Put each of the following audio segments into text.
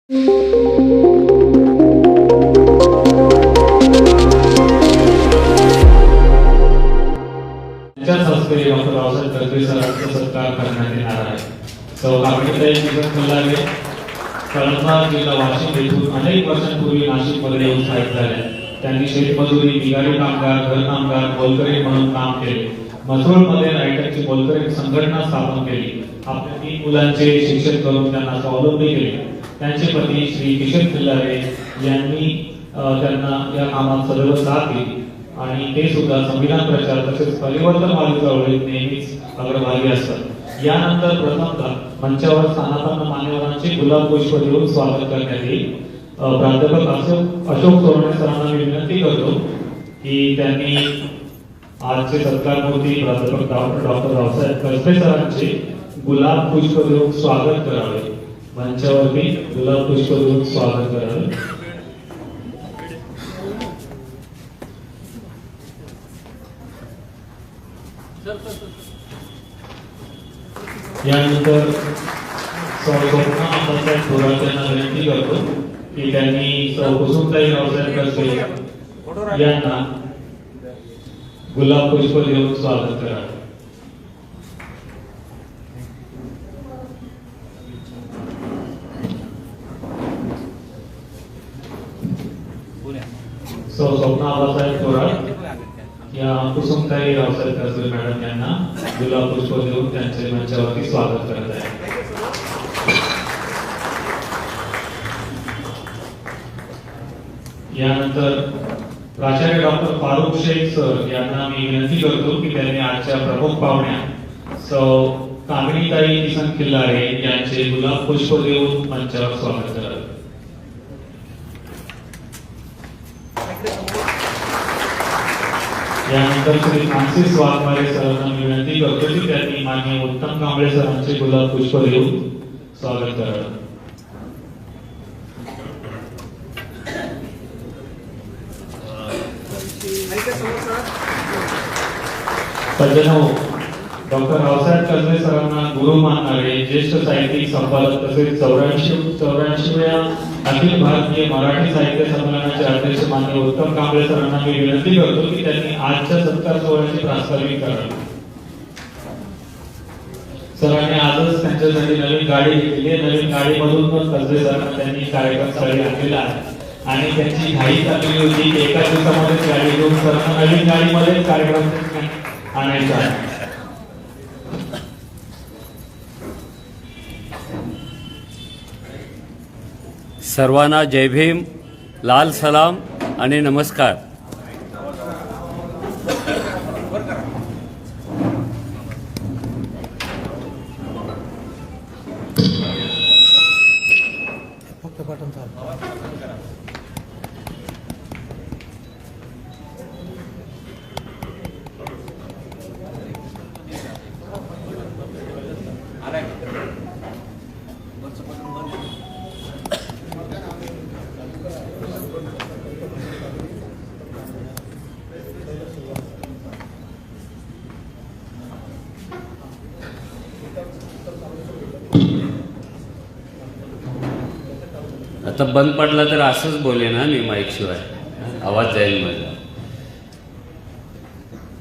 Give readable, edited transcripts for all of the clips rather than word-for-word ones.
Doctor Raosaheb Karve सरांचा सत्कार करण्यात येणार आहे. सौ काकडीताई फुलारे कळंबा जिल्हा वाशिम येथून अनेक वर्षांपूर्वी नाशिकमध्ये येऊन स्थायिक झाल्या. त्यांनी शेतमजुरी, बिगारी कामगार, घर कामगार, बोलकरी म्हणून काम केले. मसरूळमध्ये रायटरची बोलकरी संघटना स्थापन केली. आपल्या 3 मुलांचे शिक्षण करून त्यांना स्वावलंबी केले. त्यांचे पती श्री किशोर खिल्लारे यांनी त्यांना या कामात सदैव साथ दिली आणि ते सुद्धा संविधान प्रचार तसेच परिवर्तनवादी चळवळीत नेहमीच अग्रभागी असतात. यानंतर प्रथमतः मंचावर स्थानापन्न मान्यवरांचे गुलाब पुष्प देऊन स्वागत करण्यात येईल. प्राध्यापक अशोक सोरणे सरांना मी विनंती करतो की त्यांनी आजचे सत्कारमूर्ती प्राध्यापक डॉक्टर रावसाहेब कर्वे सरांचे गुलाब पुष्प देऊन स्वागत करावे. मंचावरती गुलाब पुष्प देऊन स्वागत करावे. यानंतर स्वप्ना आबासाहेब थोरात यांना विनंती करतो की त्यांनी कुसुमताई रावसाहेब कर्वे यांना गुलाब पुष्प देऊन स्वागत करावे. स्वप्ना आबासाहेब थोरात या कुसुमताई रावसाहेब कर्वे मॅडम यांना गुलाब पुष्प देऊन त्यांचे मंचावरती स्वागत करत आहे. यानंतर प्राचार्य डॉक्टर फारुख शेख सर यांना मी विनंती करतो की त्यांनी आजच्या प्रमुख पाहुण्या सौ कामिनीताई किसन खिल्लारे यांचे गुलाब पुष्प देऊन मंचावर स्वागत करावे. यानंतर श्री फ्रान्सिस वाघमारे सरांना विनंती करतो की त्यांनी माननीय उत्तम कांबळे सरांचे गुलाब पुष्प देऊन स्वागत करावे. सज्जनो, डॉक्टर रावसाहेब कर्वे सरांना गुरु मानणारे ज्येष्ठ साहित्यिक संपादक तसेच 84व्या अखिल भारतीय मराठी साहित्य संमेलनाचे अध्यक्ष माननीय उत्तम कांबळे सरांना मी विनंती करतो की त्यांनी आजच्या सत्कार सोहळ्याचे प्रास्ताविक करावे. सरांनी आजच त्यांच्यासाठी नवीन गाडी घेतली आहे. नवीन गाडीमधून कर्वे सरांना त्यांनी कार्यक्रम स्थळी आणलेला आहे आणि त्यांची घाई चाललेली होती की एका दिवसामध्येच गाडी घेऊन सरांना नवीन गाडीमध्ये कार्यक्रम आणायचा आहे. सर्वांना जय भीम, लाल सलाम आणि नमस्कार. आता बंद पडला तर असंच बोले ना मी, माईक शिवाय आवाज जाईल माझा.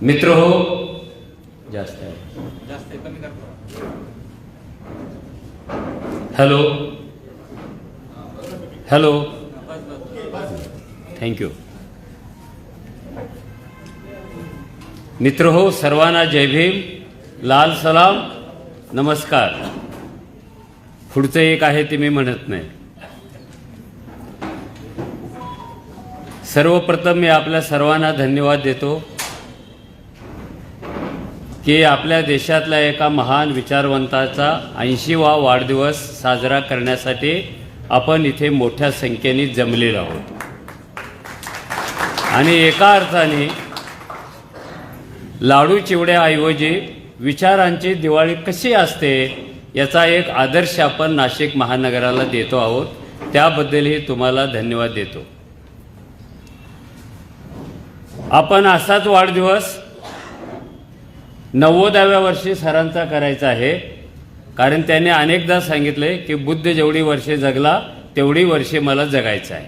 मित्र हो, जास्त आहे. Hello hello, thank you. मित्र हो, सर्वांना जय भीम, लाल सलाम, नमस्कार. पुढचं एक आहे ते मी म्हणत नाही. सर्वप्रथम मी आपल्या सर्वांना धन्यवाद देतो की आपल्या देशातल्या एका महान विचारवंताचा 80वा वाढदिवस साजरा करण्यासाठी आपण इथे मोठ्या संख्येने जमलेलो आहोत. आणि एका अर्थाने लाडू चिवड्याऐवजी विचारांची दिवाळी कशी असते याचा एक आदर्श आपण नाशिक महानगराला देतो आहोत. त्याबद्दलही तुम्हाला धन्यवाद देतो. आपण असाच वाढदिवस 90व्या वर्षी सरांचा करायचा आहे. कारण त्याने अनेकदा सांगितले की बुद्ध जेवढी वर्षे जगला तेवढी वर्षे मला जगायचं आहे.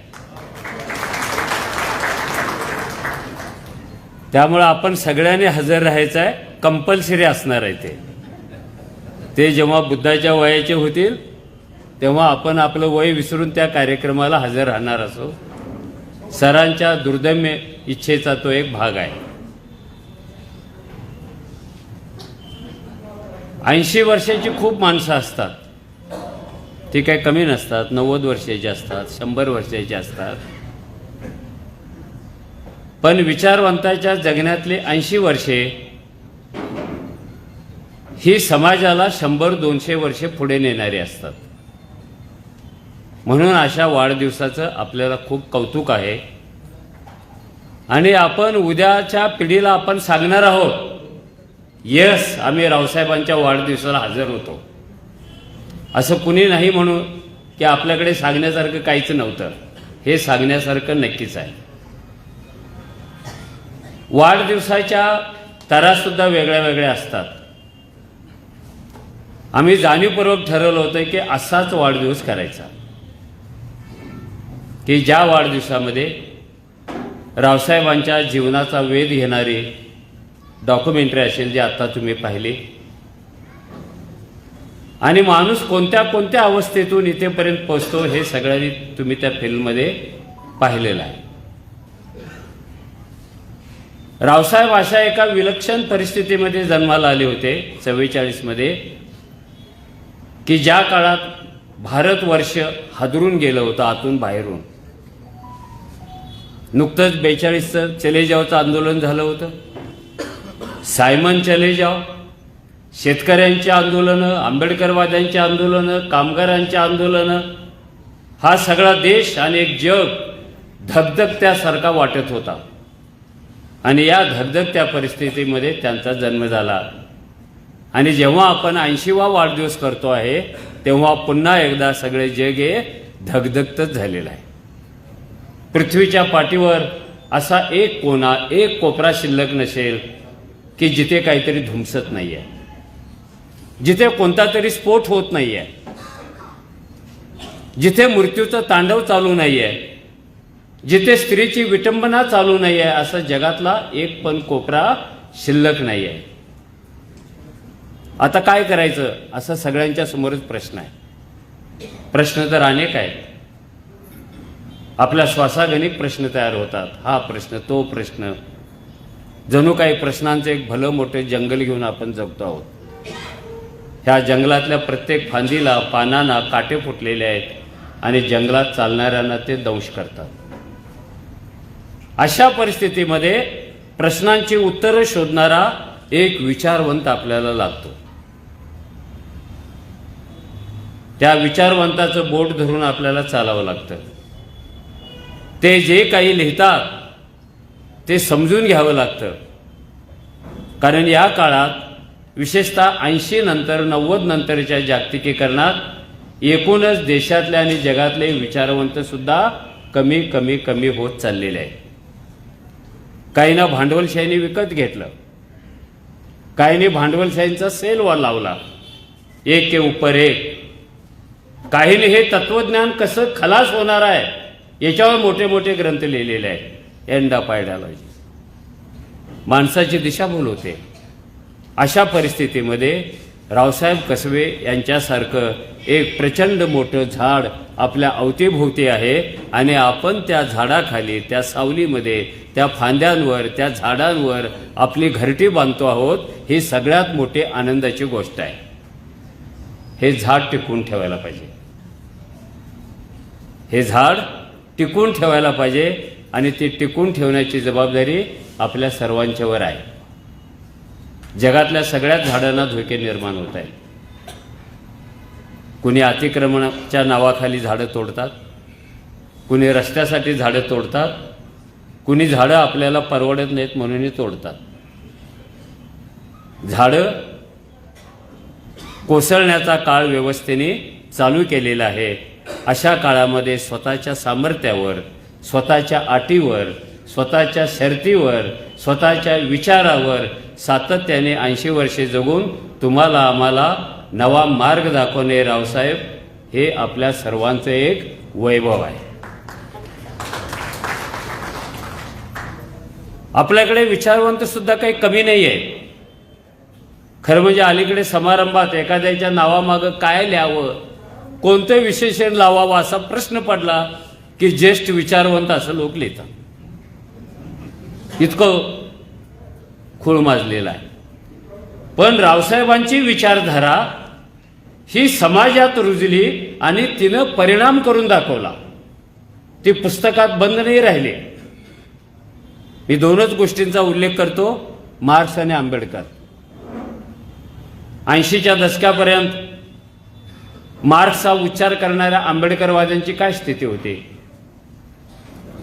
त्यामुळं आपण सगळ्यांनी हजर राहायचं आहे, कंपल्सरी असणार आहे. ते जेव्हा बुद्धाच्या वयाचे होतील तेव्हा आपण आपलं वय विसरून त्या कार्यक्रमाला हजर राहणार असो. सरांच्या दुर्दम्य इच्छेचा तो एक भाग आहे. 80 वर्षाची खूप माणसं असतात, ती काही कमी नसतात. 90 वर्षाची असतात, 100 वर्षाची असतात. पण विचारवंताच्या जगण्यातले 80 वर्षे ही समाजाला 100-200 वर्षे पुढे नेणारी असतात. म्हणून अशा वाढदिवसाचं आपल्याला खूप कौतुक आहे. आणि आपण उद्याच्या पिढीला आपण सांगणार आहोत, यस, आम्ही रावसाहेबांच्या वाढदिवसाला हजर होतो. असं कुणी नाही म्हणून की आपल्याकडे सांगण्यासारखं काहीच नव्हतं. हे सांगण्यासारखं नक्कीच आहे. वाढदिवसाच्या तारासुद्धा वेगळ्या वेगळ्या असतात. आम्ही जाणीवपूर्वक ठरवलं होतं की असाच वाढदिवस करायचा, की ज्या वाढदिवसामध्ये रावसाहेबांच्या जीवनाचा वेध घेणारी डॉक्युमेंटरी असेल, जी आता तुम्ही पाहिली, आणि माणूस कोणत्या कोणत्या अवस्थेतून इथेपर्यंत पोहोचतो हे सगळ्यांनी तुम्ही त्या फिल्ममध्ये पाहिलेलं आहे. रावसाहेब अशा एका विलक्षण परिस्थितीमध्ये जन्माला आले होते 44 मध्ये, की ज्या काळात भारतवर्ष हादरून गेलं होतं आतून बाहेरून. नुकतंच 42चं चले जावचं आंदोलन झालं होतं. सायमन चले जाव, शेतकऱ्यांची आंदोलनं, आंबेडकरवाद्यांची आंदोलनं, कामगारांची आंदोलनं, हा सगळा देश आणि एक जग धगधगत्यासारखा वाटत होता. आणि या धगधगत्या परिस्थितीमध्ये त्यांचा जन्म झाला. आणि जेव्हा आपण 80वा वाढदिवस करतो आहे तेव्हा पुन्हा एकदा सगळे जग हे धगधगतच झालेलं आहे. पृथ्वीच्या पाठीवर असा एक कोना, एक कोपरा शिल्लक नसेल की जिथे काहीतरी धुमसत नाही आहे, जिथे कोणता तरी स्फोट होत नाही आहे, जिथे मृत्यूचं तांडव चालू नाही आहे, जिथे स्त्रीची विटंबना चालू नाही आहे, असा जगातला एक पण कोपरा शिल्लक नाही आहे. आता काय करायचं असा सगळ्यांच्या समोरच प्रश्न आहे. प्रश्न तर अनेक आहेत. आपल्या श्वासागणिक प्रश्न तयार होतात. हा प्रश्न, तो प्रश्न, जणू काही प्रश्नांचं एक भलं मोठं जंगल घेऊन आपण जगतो आहोत. ह्या जंगलातल्या प्रत्येक फांदीला, पानांना काटे फुटलेले आहेत आणि जंगलात चालणाऱ्यांना ते दंश करतात. अशा परिस्थितीमध्ये प्रश्नांची उत्तरं शोधणारा एक विचारवंत आपल्याला लागतो. त्या विचारवंताचं बोट धरून आपल्याला चालावं लागतं. ते जे काही लिहितात ते समजून घ्यावं लागतं. कारण या काळात, विशेषतः 80 नंतर 90 नंतरच्या जागतिकीकरणात एकूणच देशातले आणि जगातले विचारवंत सुद्धा कमी कमी कमी होत चाललेले आहेत. काहींना भांडवलशाहीने विकत घेतलं, काहींनी भांडवलशाहींचा सेल लावला, एक के ऊपर एक. काहींनी हे तत्वज्ञान कसं खलास होणार आहे याच्यावर मोठे मोठे ग्रंथ लिहिलेले आहेत. एंड ऑफ आयडियोलॉजी, माणसाची दिशाभूल होते. अशा परिस्थितीमध्ये रावसाहेब कसबे यांच्यासारखं एक प्रचंड मोठं झाड आपल्या अवतीभोवती आहे आणि आपण त्या झाडाखाली, त्या सावलीमध्ये, त्या फांद्यांवर, त्या झाडांवर आपली घरटी बांधतो आहोत. ही सगळ्यात मोठी आनंदाची गोष्ट आहे. हे झाड टिकवून ठेवायला पाहिजे. हे झाड टिकून ठेवायला पाहिजे आणि ती टिकून ठेवण्याची जबाबदारी आपल्या सर्वांच्यावर आहे. जगातल्या सगळ्याच झाडांना धोके निर्माण होत आहेत. कुणी अतिक्रमणाच्या नावाखाली झाडं तोडतात, कुणी रस्त्यासाठी झाडं तोडतात, कुणी झाडं आपल्याला परवडत नाहीत म्हणूनही तोडतात. झाडं कोसळण्याचा काळ व्यवस्थेने चालू केलेला आहे. अशा काळामध्ये स्वतःच्या सामर्थ्यावर, स्वतःच्या अटीवर, स्वतःच्या शर्तीवर, स्वतःच्या विचारावर सातत्याने 80 वर्षे जगून तुम्हाला आम्हाला नवा मार्ग दाखवणे रावसाहेब, हे आपल्या सर्वांचं एक वैभव आहे. आपल्याकडे विचारवंत सुद्धा काही कमी नाही आहे. खरं म्हणजे अलीकडे समारंभात एखाद्याच्या नावामागं काय लिहावं, कोणतं विशेषण लावावं असा प्रश्न पडला की ज्येष्ठ विचारवंत असं लोक लिहितात. इतकं खूळ माजलेलं आहे. पण रावसाहेबांची विचारधारा ही समाजात रुजली आणि तिनं परिणाम करून दाखवला. ती पुस्तकात बंद नाही राहिली. मी दोनच गोष्टींचा उल्लेख करतो, मार्क्स आणि आंबेडकर. 80च्या दशकापर्यंत मार्क्सचा उच्चार करणाऱ्या आंबेडकरवाद्यांची काय स्थिती होती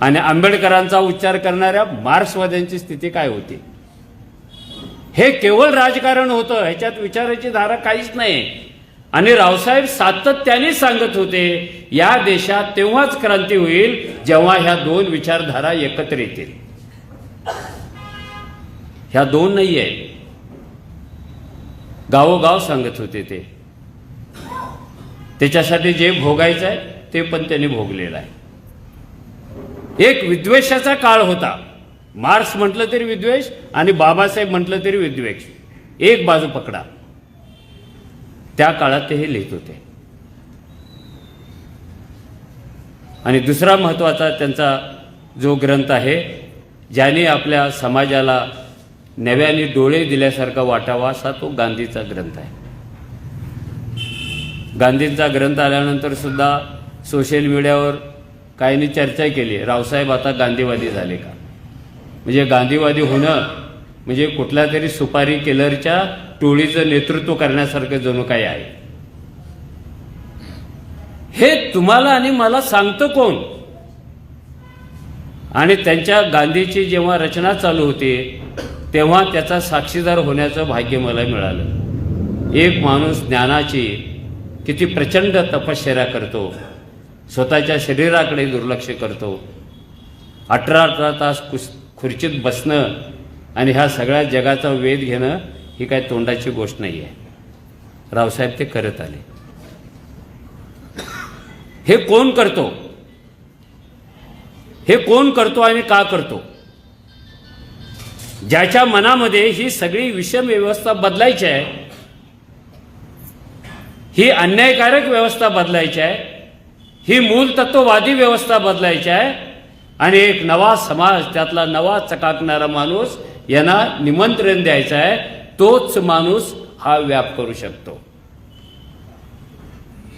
आणि आंबेडकरांचा उच्चार करणाऱ्या मार्क्सवाद्यांची स्थिती काय होती. हे केवळ राजकारण होतं, ह्याच्यात विचाराची धारा काहीच नाही. आणि रावसाहेब सातत्याने सांगत होते या देशात तेव्हाच क्रांती होईल जेव्हा ह्या दोन विचारधारा एकत्र येतील. ह्या दोन नाही आहे, गावोगाव सांगत होते ते. त्याच्यासाठी जे भोगायचं आहे ते पण त्यांनी भोगलेलं आहे. एक विद्वेषाचा काळ होता. मार्क्स म्हटलं तरी विद्वेष आणि बाबासाहेब म्हटलं तरी विद्वेष, एक बाजू पकडा. त्या काळात ते हे लिहित होते. आणि दुसरा महत्त्वाचा त्यांचा जो ग्रंथ आहे, ज्याने आपल्या समाजाला नव्याने डोळे दिल्यासारखा वाटावा, असा तो गांधीचा ग्रंथ आहे. गांधींचा ग्रंथ आल्यानंतर सुद्धा सोशल मीडियावर काहींनी चर्चा केली, रावसाहेब आता गांधीवादी झाले का. म्हणजे गांधीवादी होणं म्हणजे कुठल्या तरी सुपारी किलरच्या टोळीचं नेतृत्व करण्यासारखं जणू काही आहे. हे तुम्हाला आणि मला सांगतं कोण. आणि त्यांच्या गांधीची जेव्हा रचना चालू होती तेव्हा त्याचा साक्षीदार होण्याचं भाग्य मला मिळालं. एक माणूस ज्ञानाची किती प्रचंड तपश्चर्या करतो, स्वतःच्या शरीराकडे दुर्लक्ष करतो, 18 तास खुर्चीत बसणं आणि ह्या सगळ्या जगाचा वेध घेणं ही काय तोंडाची गोष्ट नाही आहे. रावसाहेब ते करत आले. हे कोण करतो, हे कोण करतो आणि का करतो. ज्याच्या मनामध्ये ही सगळी विषम व्यवस्था बदलायची आहे, ही अन्यायकारक व्यवस्था बदलायची आहे, ही मूलतत्ववादी व्यवस्था बदलायची आहे आणि एक नवा समाज, त्यातला नवा चकाकणारा माणूस यांना निमंत्रण द्यायचं आहे, तोच माणूस हा व्याप करू शकतो.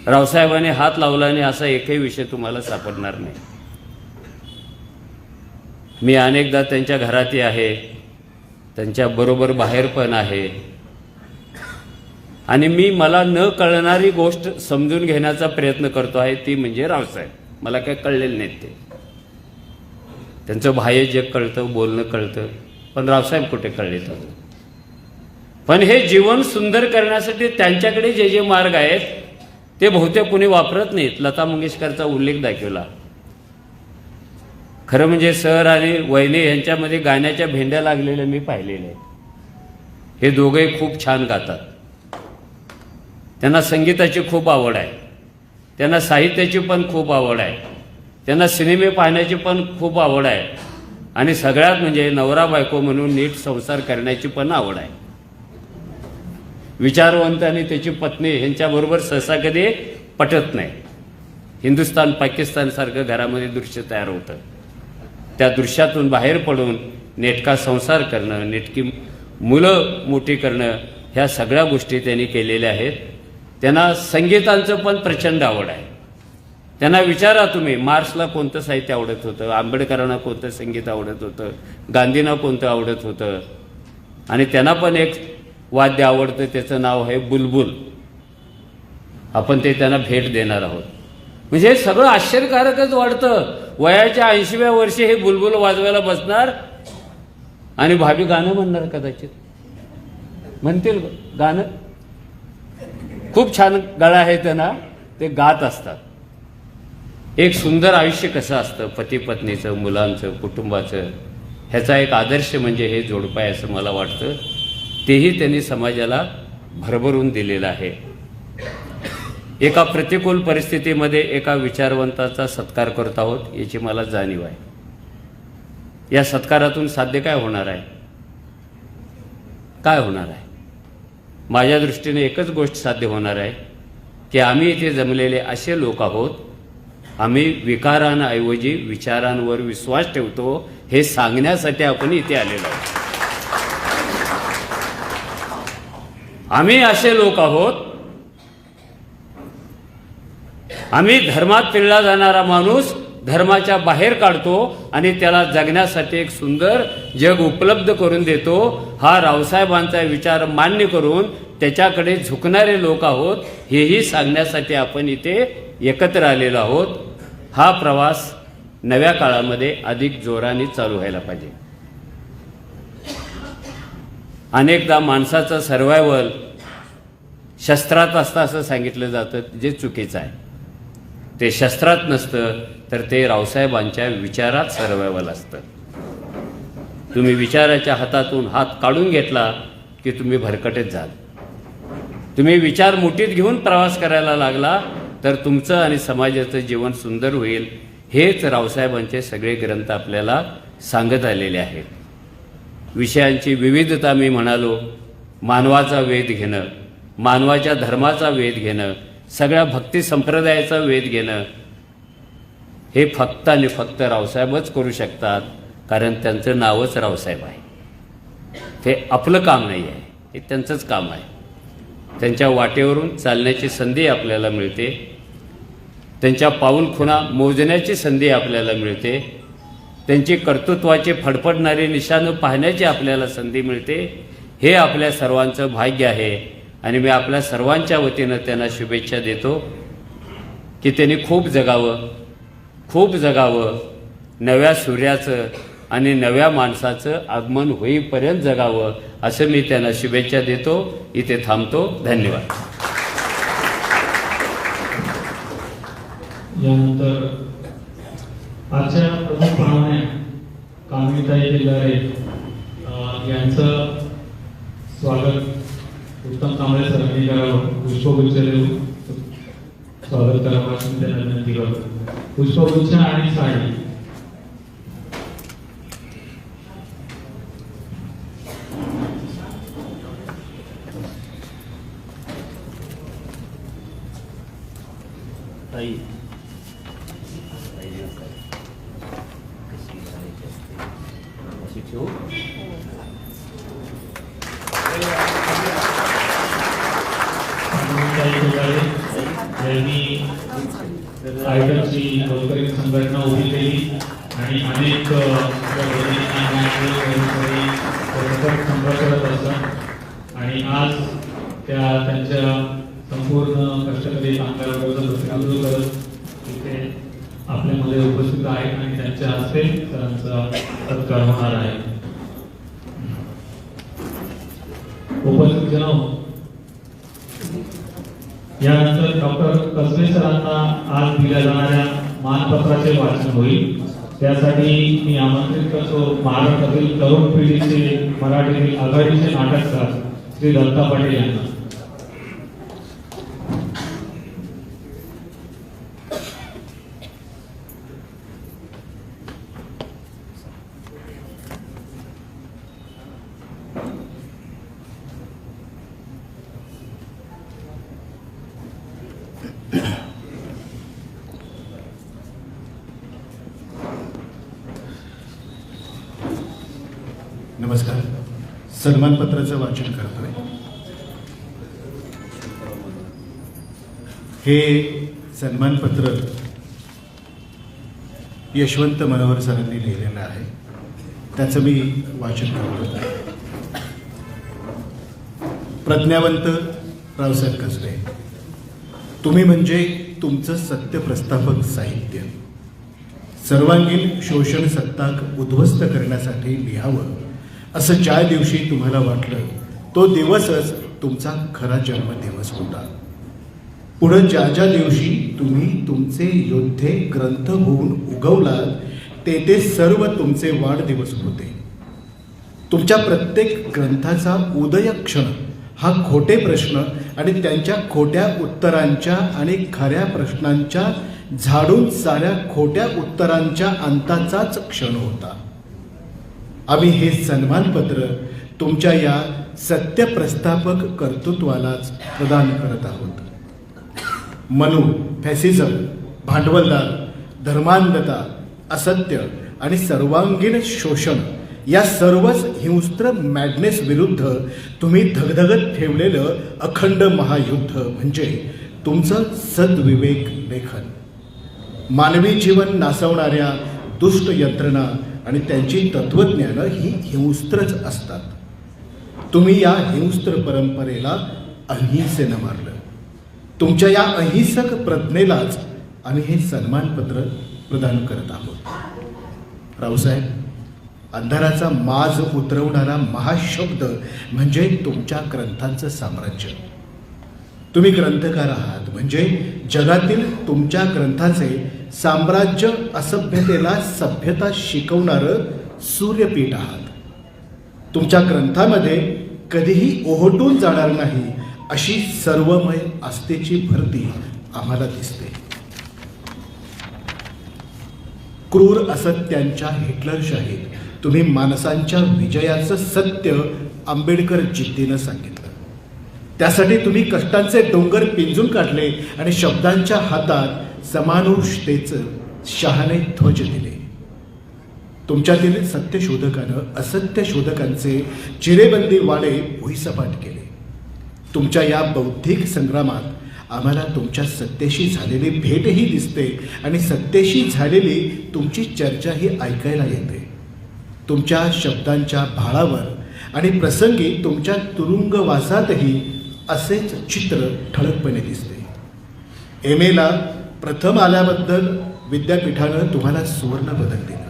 रावसाहेबांनी हात लावला आणि असा एकही विषय तुम्हाला सापडणार नाही. मी अनेकदा त्यांच्या घरातही आहे, त्यांच्याबरोबर बाहेर पण आहे आणि मला न कळणारी गोष्ट समजून घेण्याचा प्रयत्न करतो आहे, ती म्हणजे रावसाहेब. मला काय कळलेलं नाही ते. त्यांचं बाह्य जग कळतं, बोलणं कळतं, पण रावसाहेब कुठे कळले तर. पण हे जीवन सुंदर करण्यासाठी त्यांच्याकडे जे जे मार्ग आहेत ते बहुतेक कुणी वापरत नाहीत. लता मंगेशकरचा उल्लेख दाखवला. खरं म्हणजे सर आणि वैने यांच्यामध्ये गाण्याच्या भेंड्या लागलेल्या मी पाहिलेल्या आहेत. हे दोघे खूप छान गातात. त्यांना संगीताची खूप आवड आहे, त्यांना साहित्याची पण खूप आवड आहे, त्यांना सिनेमे पाहण्याची पण खूप आवड आहे आणि सगळ्यात म्हणजे नवरा बायको म्हणून नीट संसार करण्याची पण आवड आहे. विचारवंत आणि त्याची पत्नी यांच्याबरोबर सहसा कधी पटत नाही. हिंदुस्थान पाकिस्तानसारखं घरामध्ये दृश्य तयार होतं. त्या दृश्यातून बाहेर पडून नेटका संसार करणं, नेटकी मुलं मोठी करणं, ह्या सगळ्या गोष्टी त्यांनी केलेल्या आहेत. त्यांना संगीतांचं पण प्रचंड आवड आहे. त्यांना विचारा तुम्ही, मार्क्सला कोणतं साहित्य आवडत होतं, आंबेडकरांना कोणतं संगीत आवडत होतं, गांधींना कोणतं आवडत होतं. आणि त्यांना पण एक वाद्य आवडतं, त्याचं नाव आहे बुलबुल. आपण ते त्यांना भेट देणार आहोत. म्हणजे हे सगळं आश्चर्यकारकच वाटतं. वयाच्या 80व्या वर्षी हे बुलबुल वाजवायला बसणार आणि भाभी गाणं म्हणणार, कदाचित म्हणतील गाणं. खूप छान गळा आहे त्यांना, ते गात असतात. एक सुंदर आयुष्य कसं असतं पती पत्नीचं, मुलांचं, कुटुंबाचं, ह्याचा एक आदर्श म्हणजे हे जोडपं आहे असं मला वाटतं. तेही त्यांनी समाजाला भरभरून दिलेलं आहे. एका प्रतिकूल परिस्थितीमध्ये एका विचारवंताचा सत्कार करत आहोत याची मला जाणीव आहे. या सत्कारातून साध्य काय होणार आहे? काय होणार आहे? माझ्या दृष्टीने एकच गोष्ट साध्य होणार आहे की आम्ही इथे जमलेले असे लोक आहोत, आम्ही विकारांऐवजी विचारांवर विश्वास ठेवतो हे सांगण्यासाठी आपण इथे आलेलो आहोत. आम्ही असे लोक आहोत, आम्ही धर्मात पिळला जाणारा माणूस धर्माच्या बाहेर काढतो आणि त्याला जगण्यासाठी एक सुंदर जग उपलब्ध करून देतो. हा रावसाहेबांचा विचार मान्य करून त्याच्याकडे झुकणारे लोक आहोत हेही सांगण्यासाठी आपण इथे एकत्र आलेलो आहोत. हा प्रवास नव्या काळामध्ये अधिक जोराने चालू व्हायला पाहिजे. अनेकदा माणसाचं सर्वायवल शस्त्रात असतं असं सांगितलं जातं, जे चुकीचं आहे. ते शस्त्रात नसतं तर ते रावसाहेबांच्या विचारात सर्वायवल असतं. तुम्ही विचाराच्या हातातून हात काढून घेतला की तुम्ही भरकटत जाल. तुम्ही विचार मुठीत घेऊन प्रवास करायला लागला तर तुमचं आणि समाजाचं जीवन सुंदर होईल. हेच रावसाहेबांचे सगळे ग्रंथ आपल्याला सांगत आलेले आहेत. विषयांची विविधता मी म्हणालो, मानवाचा वेध घेणं, मानवाच्या धर्माचा वेध घेणं, सगळ्या भक्ती संप्रदायाचा वेध घेणं हे फक्त आणि फक्त रावसाहेबच करू शकतात, कारण त्यांचं नावच रावसाहेब आहे. ते आपलं काम नाही आहे, हे त्यांचंच काम आहे. त्यांच्या वाटेवरून चालण्याची संधी आपल्याला मिळते, त्यांच्या पाऊलखुणा मोजण्याची संधी आपल्याला मिळते, त्यांची कर्तृत्वाची फडफडणारी निशाणं पाहण्याची आपल्याला संधी मिळते. हे आपल्या सर्वांचं भाग्य आहे आणि मी आपल्या सर्वांच्या वतीनं त्यांना शुभेच्छा देतो की त्यांनी खूप जगावं, खूप जगावं, नव्या सूर्याचं आणि नव्या माणसाचं आगमन होईपर्यंत जगावं असं मी त्यांना शुभेच्छा देतो. इथे थांबतो. धन्यवाद. यानंतर आजच्या प्रमुख पाहुण्या कामिनीताई जिल्हारे यांचं स्वागत उत्तम कांबळे सरांनी करावं. पुष्पगुच्छ देऊन स्वागत करावं अशी त्यांना विनंती करतो. पुष्पगुच्छ आणि साडी. यांनी आयटमची रोजगारी संघटना उभी केली आणि अनेक संपर्क करत असतात आणि आज त्यांच्या संपूर्ण कष्टकरी कामगारांबरोबर प्रतिनिधित्व करत इथे आपल्यामध्ये उपस्थित आहेत आणि त्यांच्या हस्ते सरांचा सत्कार होणार आहे. उपस्थित जनाव, यानंतर डॉक्टर कसबे सरांना आज दिल्या जाणाऱ्या मानपत्राचे वाचन होईल. त्यासाठी मी आमंत्रित करतो महाराष्ट्रातील तरुण पिढीचे मराठीतील आघाडीचे नाटककार श्री दत्ता पाटील यांना. नमस्कार. सन्मानपत्राचं वाचन करतोय. हे सन्मानपत्र यशवंत मनोहर सरांनी लिहिलेलं आहे, त्याचं मी वाचन करतो. प्रज्ञावंत रावसाहेब कसबे, तुम्ही म्हणजे तुमचं सत्यप्रस्थापक साहित्य सर्वांगीण शोषण सत्ताक उद्ध्वस्त करण्यासाठी लिहावं असं ज्या दिवशी तुम्हाला वाटलं तो दिवसच तुमचा खरा जन्मदिवस होता. पुढं ज्या ज्या दिवशी तुम्ही तुमचे योद्धे ग्रंथ होऊन उगवलात ते सर्व तुमचे वाढदिवस होते. तुमच्या प्रत्येक ग्रंथाचा उदय क्षण हा खोटे प्रश्न आणि त्यांच्या खोट्या उत्तरांच्या आणि खऱ्या प्रश्नांच्या झाडून साऱ्या खोट्या उत्तरांच्या अंताचाच क्षण होता. आम्ही हे सन्मानपत्र तुमच्या या सत्यप्रस्थापक कर्तृत्वालाच प्रदान करत आहोत. मनु, फॅसिझम, भांडवलदार, धर्मांधता, असत्य आणि सर्वांगीण शोषण या सर्वच हिंस्त्र मॅडनेस विरुद्ध तुम्ही धगधगत ठेवलेलं अखंड महायुद्ध म्हणजे तुमचं सद्विवेक लेखन. मानवी जीवन नासवणाऱ्या दुष्ट यंत्रणा आणि त्यांची तत्वज्ञानं ही हिंस्त्रच असतात. तुम्ही या हिंस्त्र परंपरेला अहिंसेनं मारलं. तुमच्या या अहिंसक प्रज्ञेलाच आम्ही हे सन्मानपत्र प्रदान करत आहोत. रावसाहेब, अंधाराचा माज उतरवणारा महाशब्द म्हणजे तुमच्या ग्रंथांचं साम्राज्य. तुम्ही ग्रंथकार आहात म्हणजे जगातील तुमच्या ग्रंथाचे साम्राज्य असभ्यतेला सभ्यता शिकवणारं सूर्यपीठ आहात. तुमच्या ग्रंथामध्ये कधीही ओहटून जाणार नाही अशी सर्वमय आस्थेची भरती आम्हाला दिसते. क्रूर असत्यांच्या हिटलरशाहीत तुम्ही माणसांच्या विजयाचं सत्य आंबेडकर जिद्दीनं सांगितलं. त्यासाठी तुम्ही कष्टांचे डोंगर पिंजून काढले आणि शब्दांच्या हातात समानुष्ठतेचं शहाणे ध्वज दिले. तुमच्यातील सत्यशोधकानं असत्य शोधकांचे चिरेबंदी वाडे भुईसपाट केले. तुमच्या या बौद्धिक संग्रामात आम्हाला तुमच्या सत्तेशी झालेली भेटही दिसते आणि सत्तेशी झालेली तुमची चर्चाही ऐकायला येते. तुमच्या शब्दांच्या भाळावर आणि प्रसंगी तुमच्या तुरुंगवासातही असेच चित्र ठळकपणे दिसते. MA ला प्रथम आल्याबद्दल विद्यापीठानं तुम्हाला सुवर्ण पदक दिलं,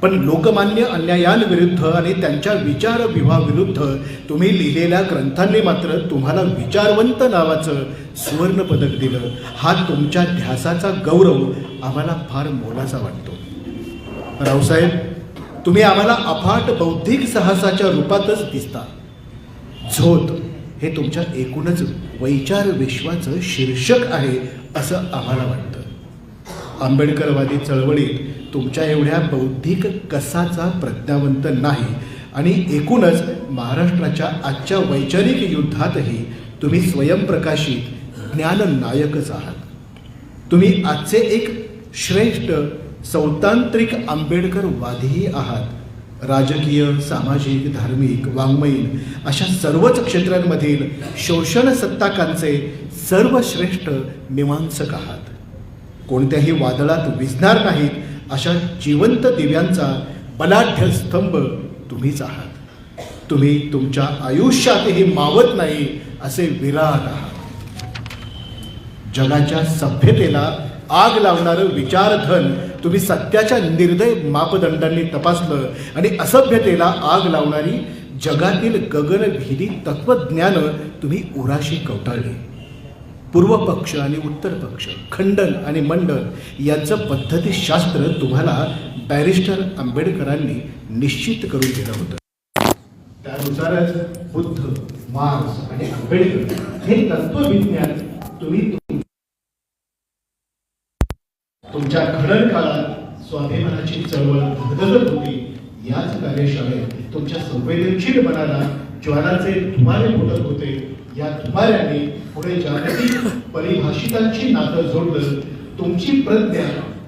पण लोकमान्य अन्यायांविरुद्ध आणि त्यांच्या विचारविवाहाविरुद्ध तुम्ही लिहिलेल्या ग्रंथांनी मात्र तुम्हाला विचारवंत नावाचं सुवर्ण पदक दिलं. हा तुमच्या ध्यासाचा गौरव आम्हाला फार मोलाचा वाटतो. रावसाहेब, तुम्ही आम्हाला अफाट बौद्धिक साहसाच्या रूपातच दिसता. झोत हे तुमच्या एकूणच वैचार विश्वाचं शीर्षक आहे असं आम्हाला वाटतं. आंबेडकरवादी चळवळीत तुमच्या एवढ्या बौद्धिक कसाचा प्रज्ञावंत नाही आणि एकूणच महाराष्ट्राच्या आजच्या वैचारिक युद्धातही तुम्ही स्वयंप्रकाशित ज्ञाननायकच आहात. तुम्ही आजचे एक श्रेष्ठ सौतांत्रिक आंबेडकरवादीही आहात. राजकीय, सामाजिक, धार्मिक, वाङ्मयीन अशा सर्वच क्षेत्रांमधील शोषण सत्ताकांचे सर्वश्रेष्ठ मीमांसक आहात. कोणत्याही वादळात विझणार नाहीत अशा जिवंत दिव्यांचा बलाढ्य स्तंभ तुम्हीच आहात. तुम्ही तुमच्या आयुष्यातही मावत नाही असे विराट आहात. जगाच्या सभ्यतेला आग लावणारं विचारधन तुम्ही सत्याच्या निर्दय मापदंडांनी तपासलं आणि असभ्यतेला आग लावणारी जगातील गगनभेदी तत्वज्ञानं तुम्ही उराशी कवटाळली. पूर्व पक्ष आणि उत्तर पक्ष, खंडन आणि मंडन यांचं पद्धतीशास्त्र तुम्हाला बॅरिस्टर आंबेडकरांनी निश्चित करून दिलं होतं. त्यानुसारच बुद्ध, मार्क्स आणि आंबेडकर हे तत्वविज्ञान तुम्ही तुमच्या घडण काळात स्वाभिमानाची चळवळ धगधगत होती. याच कार्यशाळेत तुमच्या संवेदनशील मनाला ज्वालाचे धुमारे फुटत होते. या धुमाऱ्यांनी पुढे जागतिक परिभाषितांची नातं जोडलं. तुमची प्रज्ञा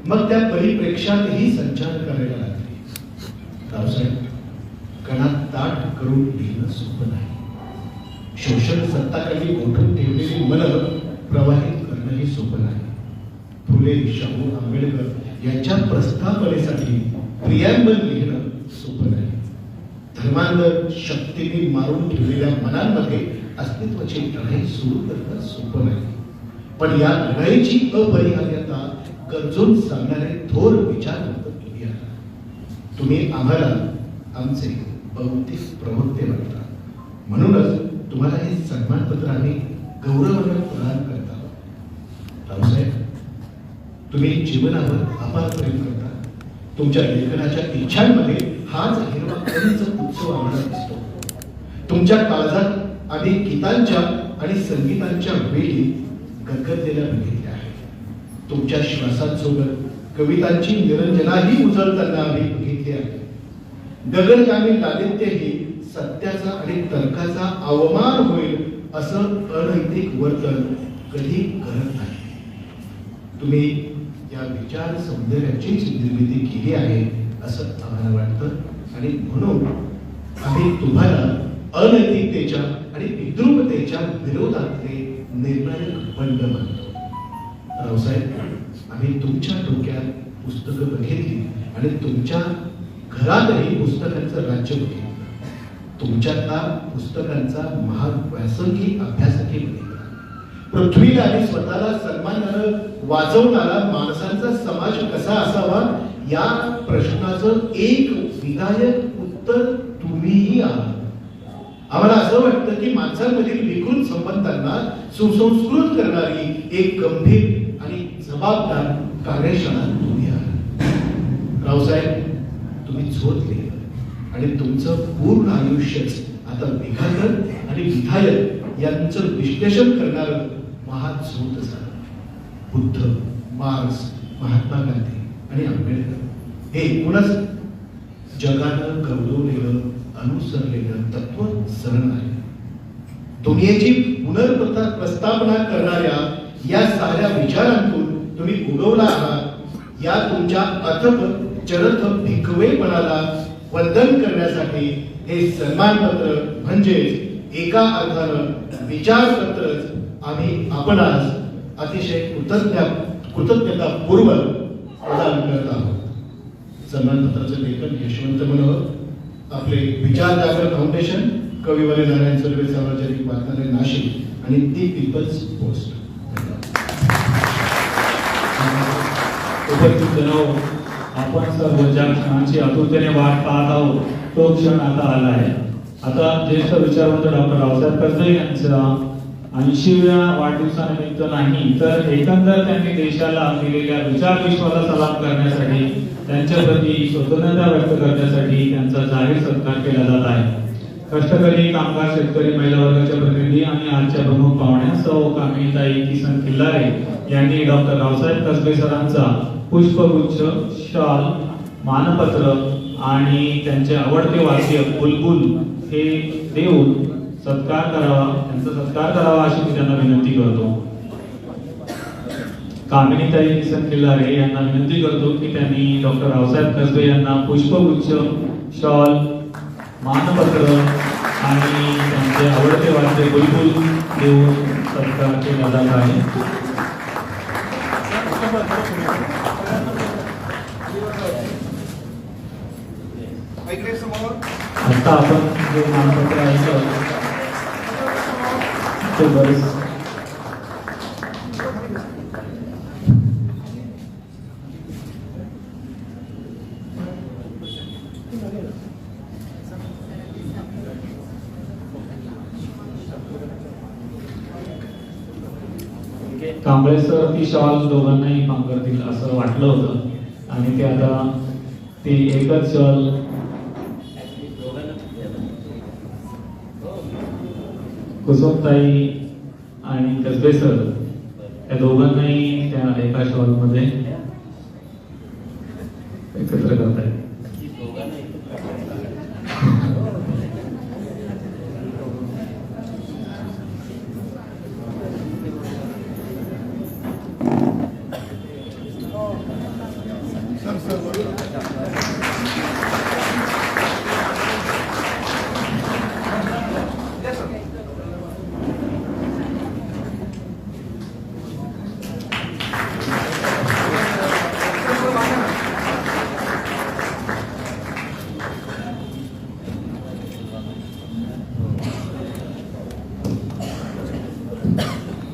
मग त्या परिप्रेक्ष्यातही संचार करायला लागली. रावसाहेब, कणात ताट करून लिहिणं सोपं नाही. शोषण सत्ताकांनी गोठून ठेवलेली मनं प्रवाहित करणंही सोपं नाही. फुले, शाहू, आंबेडकर यांच्या प्रस्थापनेसाठी प्रियांबल लिहिणं सोपं नाही. धर्मांतर शक्तीने मारून ठेवलेल्या मनांमध्ये अस्तित्वाची लढाई सुरू करणं सोपं नाही. पण या लढाईची अपरिहार्यता गरजून सांगणारे थोर विचारवंत तुम्ही आहात. तुम्ही आम्हाला आमचे बौद्धिक प्रवक्ते वाटता. म्हणूनच तुम्हाला हे सन्मानपत्र आम्ही गौरवानं प्रदान करत आहोत. रावसाहेब, तुम्ही जीवनावर अपार प्रेम करता. तुमच्या लेखनाच्या इच्छांमध्ये हाच हिरवा कधीच उत्सव आम्हाला दिसतो. तुमच्या काळजात आम्ही गीतांच्या आणि संगीतांच्या वेळी गदगदलेल्या बघितल्या आहे. तुमच्या श्वासांसोबत कवितांची निरंजनाही उजळताना आम्ही बघितली आहे. गगनगामी लालित्य ही सत्याचा आणि तर्काचा अवमान होईल असं अनैतिक वर्तन कधी करत नाही. तुम्ही या विचार सौंदर्याचीच निर्मिती केली आहे असं आम्हाला वाटतं आणि म्हणून आम्ही तुम्हाला अनैतिकतेच्या आणि विद्रूपतेच्या विरोधातले निर्णायक बंड मानतो. रावसाहेब, आम्ही तुमच्या डोक्यात पुस्तकं बघितली आणि तुमच्या घरातही पुस्तकांचं राज्य बघितलं. तुमच्यातला पुस्तकांचा महाव्यासंगी अभ्यासकी बघितला. पृथ्वीला आणि स्वतःला सन्मानानं वाजवणारा माणसांचा समाज कसा असावा या प्रश्नाचं एक विधायक उत्तर तुम्हीही आहात. आम्हाला असं वाटतं की माणसांमधील विकृत संबंधांना सुसंस्कृत करणारी एक गंभीर आणि जबाबदार कार्यशाळा तुम्ही आहात. रावसाहेब, तुम्ही झोतले आणि तुमचं पूर्ण आयुष्यच आता विघातक आणि विधायक यांचं विश्लेषण करणारं महान झोत झालं. बुद्ध, मार्क्स, महात्मा गांधी आणि आंबेडकर हे एकूणच जगानं गौरवलेलं अनुसरलेलं तत्व सरण आहे. दुनियेची पुनर्प्रस्थापना करणाऱ्या या साऱ्या विचारांतून तुम्ही उगवला आहात. या तुमच्या अथक चरथ भिकवेपणाला वंदन करण्यासाठी हे सन्मानपत्र म्हणजेच एका अर्थानं विचारपत्रच आम्ही आपणास अतिशय कृतज्ञतापूर्वक प्रदान करत आहोत. सन्मानपत्राचं लेखन यशवंत मनोहर, आपले विचार जागर फाउंडेशन, कविवाले नारायण सर्वे सार्वजनिक वाचनालय नाशिक आणि दी पीपल्स पोस्ट. उपस्थित जनो, आपण सर्व ज्या क्षणांची आतुरतेने वाट पाहत आहोत तो क्षण आता आला आहे. आता ज्येष्ठ विचारवंत डॉक्टर रावसाहेब कर्जई यांचा 80व्या वाढदिवसानिमित्त नाही तर एकंदर त्यांनी देशाला दिलेल्या विचार विश्वाला सलाम करण्यासाठी, त्यांच्या प्रती कृतज्ञता व्यक्त करण्यासाठी त्यांचा जाहीर सत्कार केला जात आहे. कष्टकरी, कामगार, शेतकरी, महिला वर्गाच्या प्रतिनिधी आणि आजच्या प्रमुख पाहुण्या सौ कामिनीताई किसन खिल्लारे यांनी डॉक्टर रावसाहेब कसबे सरांचा पुष्पगुच्छ, शॉल, मानपत्र आणि त्यांचे आवडते वाद्य बुलबुल हे देऊन त्यांचा सत्कार करावा अशी मी त्यांना विनंती करतो. कामिनीताई किसन खिल्लारे यांना विनंती करतो की त्यांनी डॉक्टर रावसाहेब कसबे यांना पुष्पगुच्छ, शॉल, मानपत्र आणि त्यांचे आवडते वाद्य बुलबुल देऊन सत्कार केला जात आहे. आता आपण जे मानपत्र ऐकलं ते बरेच कांबळे सर ती शॉल दोघांनाही पांघरतील असं वाटलं होतं आणि ते आता ती एकच शॉल कुसुमताई आणि कसबे सर या दोघांनाही त्या एका शॉल मध्ये एकत्र करतायत.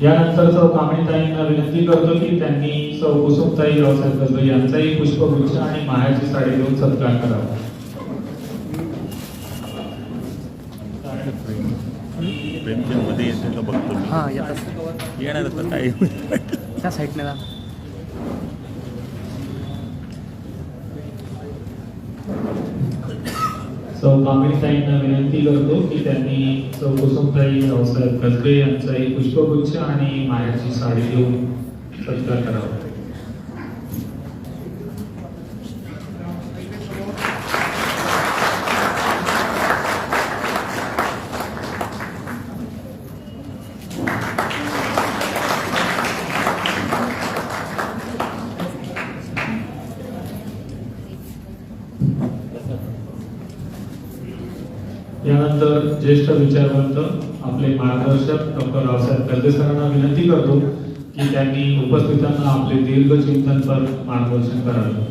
यानंतर सौ कामिनीताईंना विनंती करतो की त्यांनी सौ कुसुमताई रावसाहेब कसबे यांचाही पुष्पगुच्छ आणि मायाची साडी देऊन सत्कार करावा. मध्ये येते का बघतो मी. हां येतात येणार तर काय त्या साईडने जा. सौ कामिनीताईंना विनंती करतो की त्यांनी सौ कुसुमताई रावसाहेब कसबे यांचा एक पुष्पगुच्छ आणि मायाची साडी देऊन सत्कार करावा. यानंतर ज्येष्ठ विचारवंत आपले मार्गदर्शक डॉक्टर रावसाहेब कसबे सरांना विनंती करतो की त्यांनी उपस्थितांना आपले दीर्घ चिंतनपर मार्गदर्शन करावे.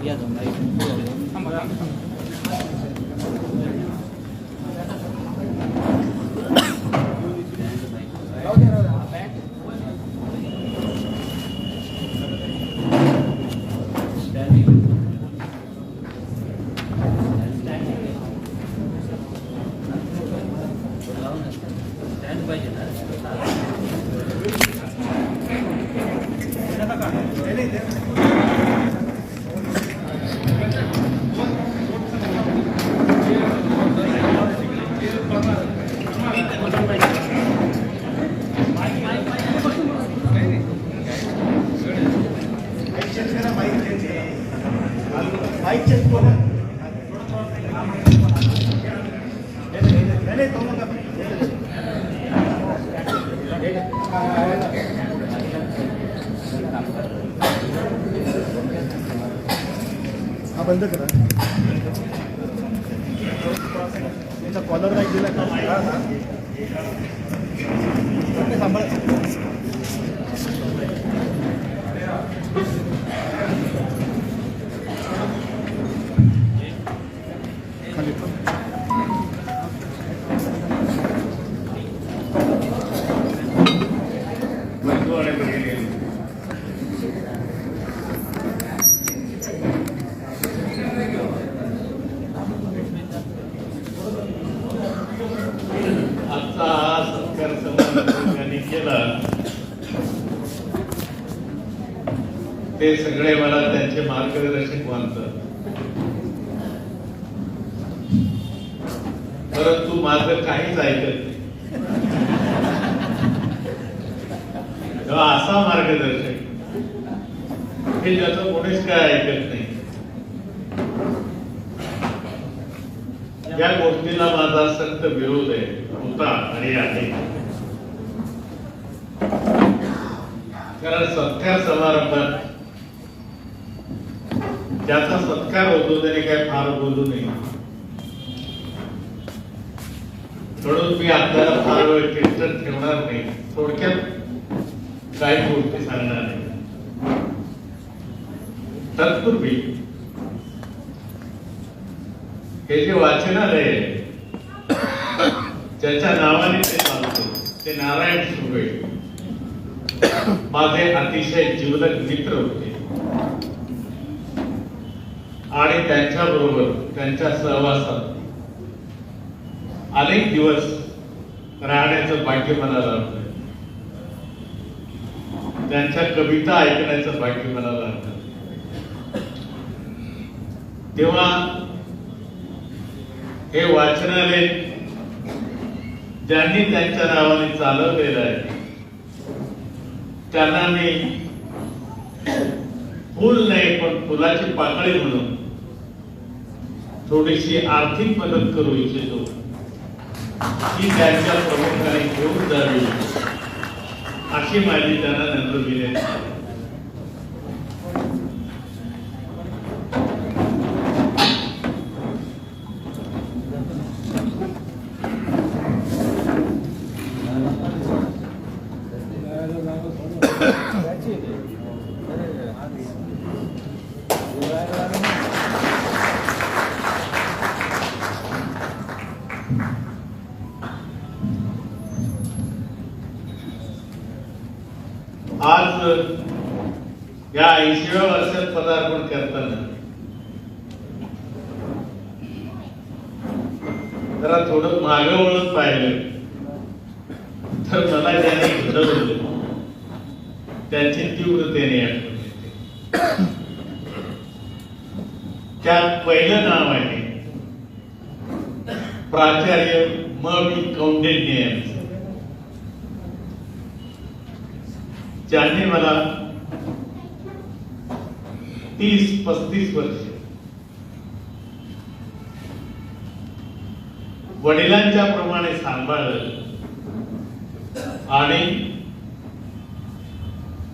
या थांबा. हा बंद करा. त्याचा कॉलर नाही दिला का सांभाळ. खाली आजचा हा सत्कार समारंभाने केला ते सगळे मला त्यांचे मार्गदर्शक मानतात. परंतु माझं काहीच ऐकत नाही. तेव्हा असा मार्गदर्शक हे ज्याचं कोणीच काय ऐकत नाही, या गोष्टीला माझा सक्त विरोध आहे, होता आणि आहे. कारण सत्कार समारंभात ज्याचा सत्कार होतो त्याने काय फार बोलू नये, म्हणून मी आपल्याला फार वेळ कीर्तन ठेवणार नाही. थोडक्यात काही गोष्टी सांगणार नाही. तत्पूर्वी हे जे वाचनालय आहे ज्याच्या नावाने ते चालते ते नारायण सुर्वे माझे अतिशय जीवलग मित्र होते आणि त्यांच्याबरोबर त्यांच्या सहवासात अनेक दिवस राहण्याचं भाग्य मला लाभलं. त्यांच्या कविता ऐकण्याचं भाग्य मला लाभलं. तेव्हा हे वाचनालय ज्यांनी त्यांच्या नावाने चालवलेलं आहे त्यांना मी फुल नाही पण फुलाची पाकळी म्हणून थोडीशी आर्थिक मदत करू इच्छितो की त्यांच्या प्रमुखाने घेऊन जावी अशी माझी त्यांना नम्र विनंती आहे. आज या 80व्या वर्षात पदार्पण करताना जरा थोडं मागे वळून पाहिलं तर मला ज्यांनी घडवलं त्यांची तीव्रतेने आठवण येते. त्यात पहिलं नाव आहे प्राचार्य म वि कौंडिन्य यांचं, ज्यांनी मला 30-35 वर्ष वडिलांच्या प्रमाणे सांभाळलं आणि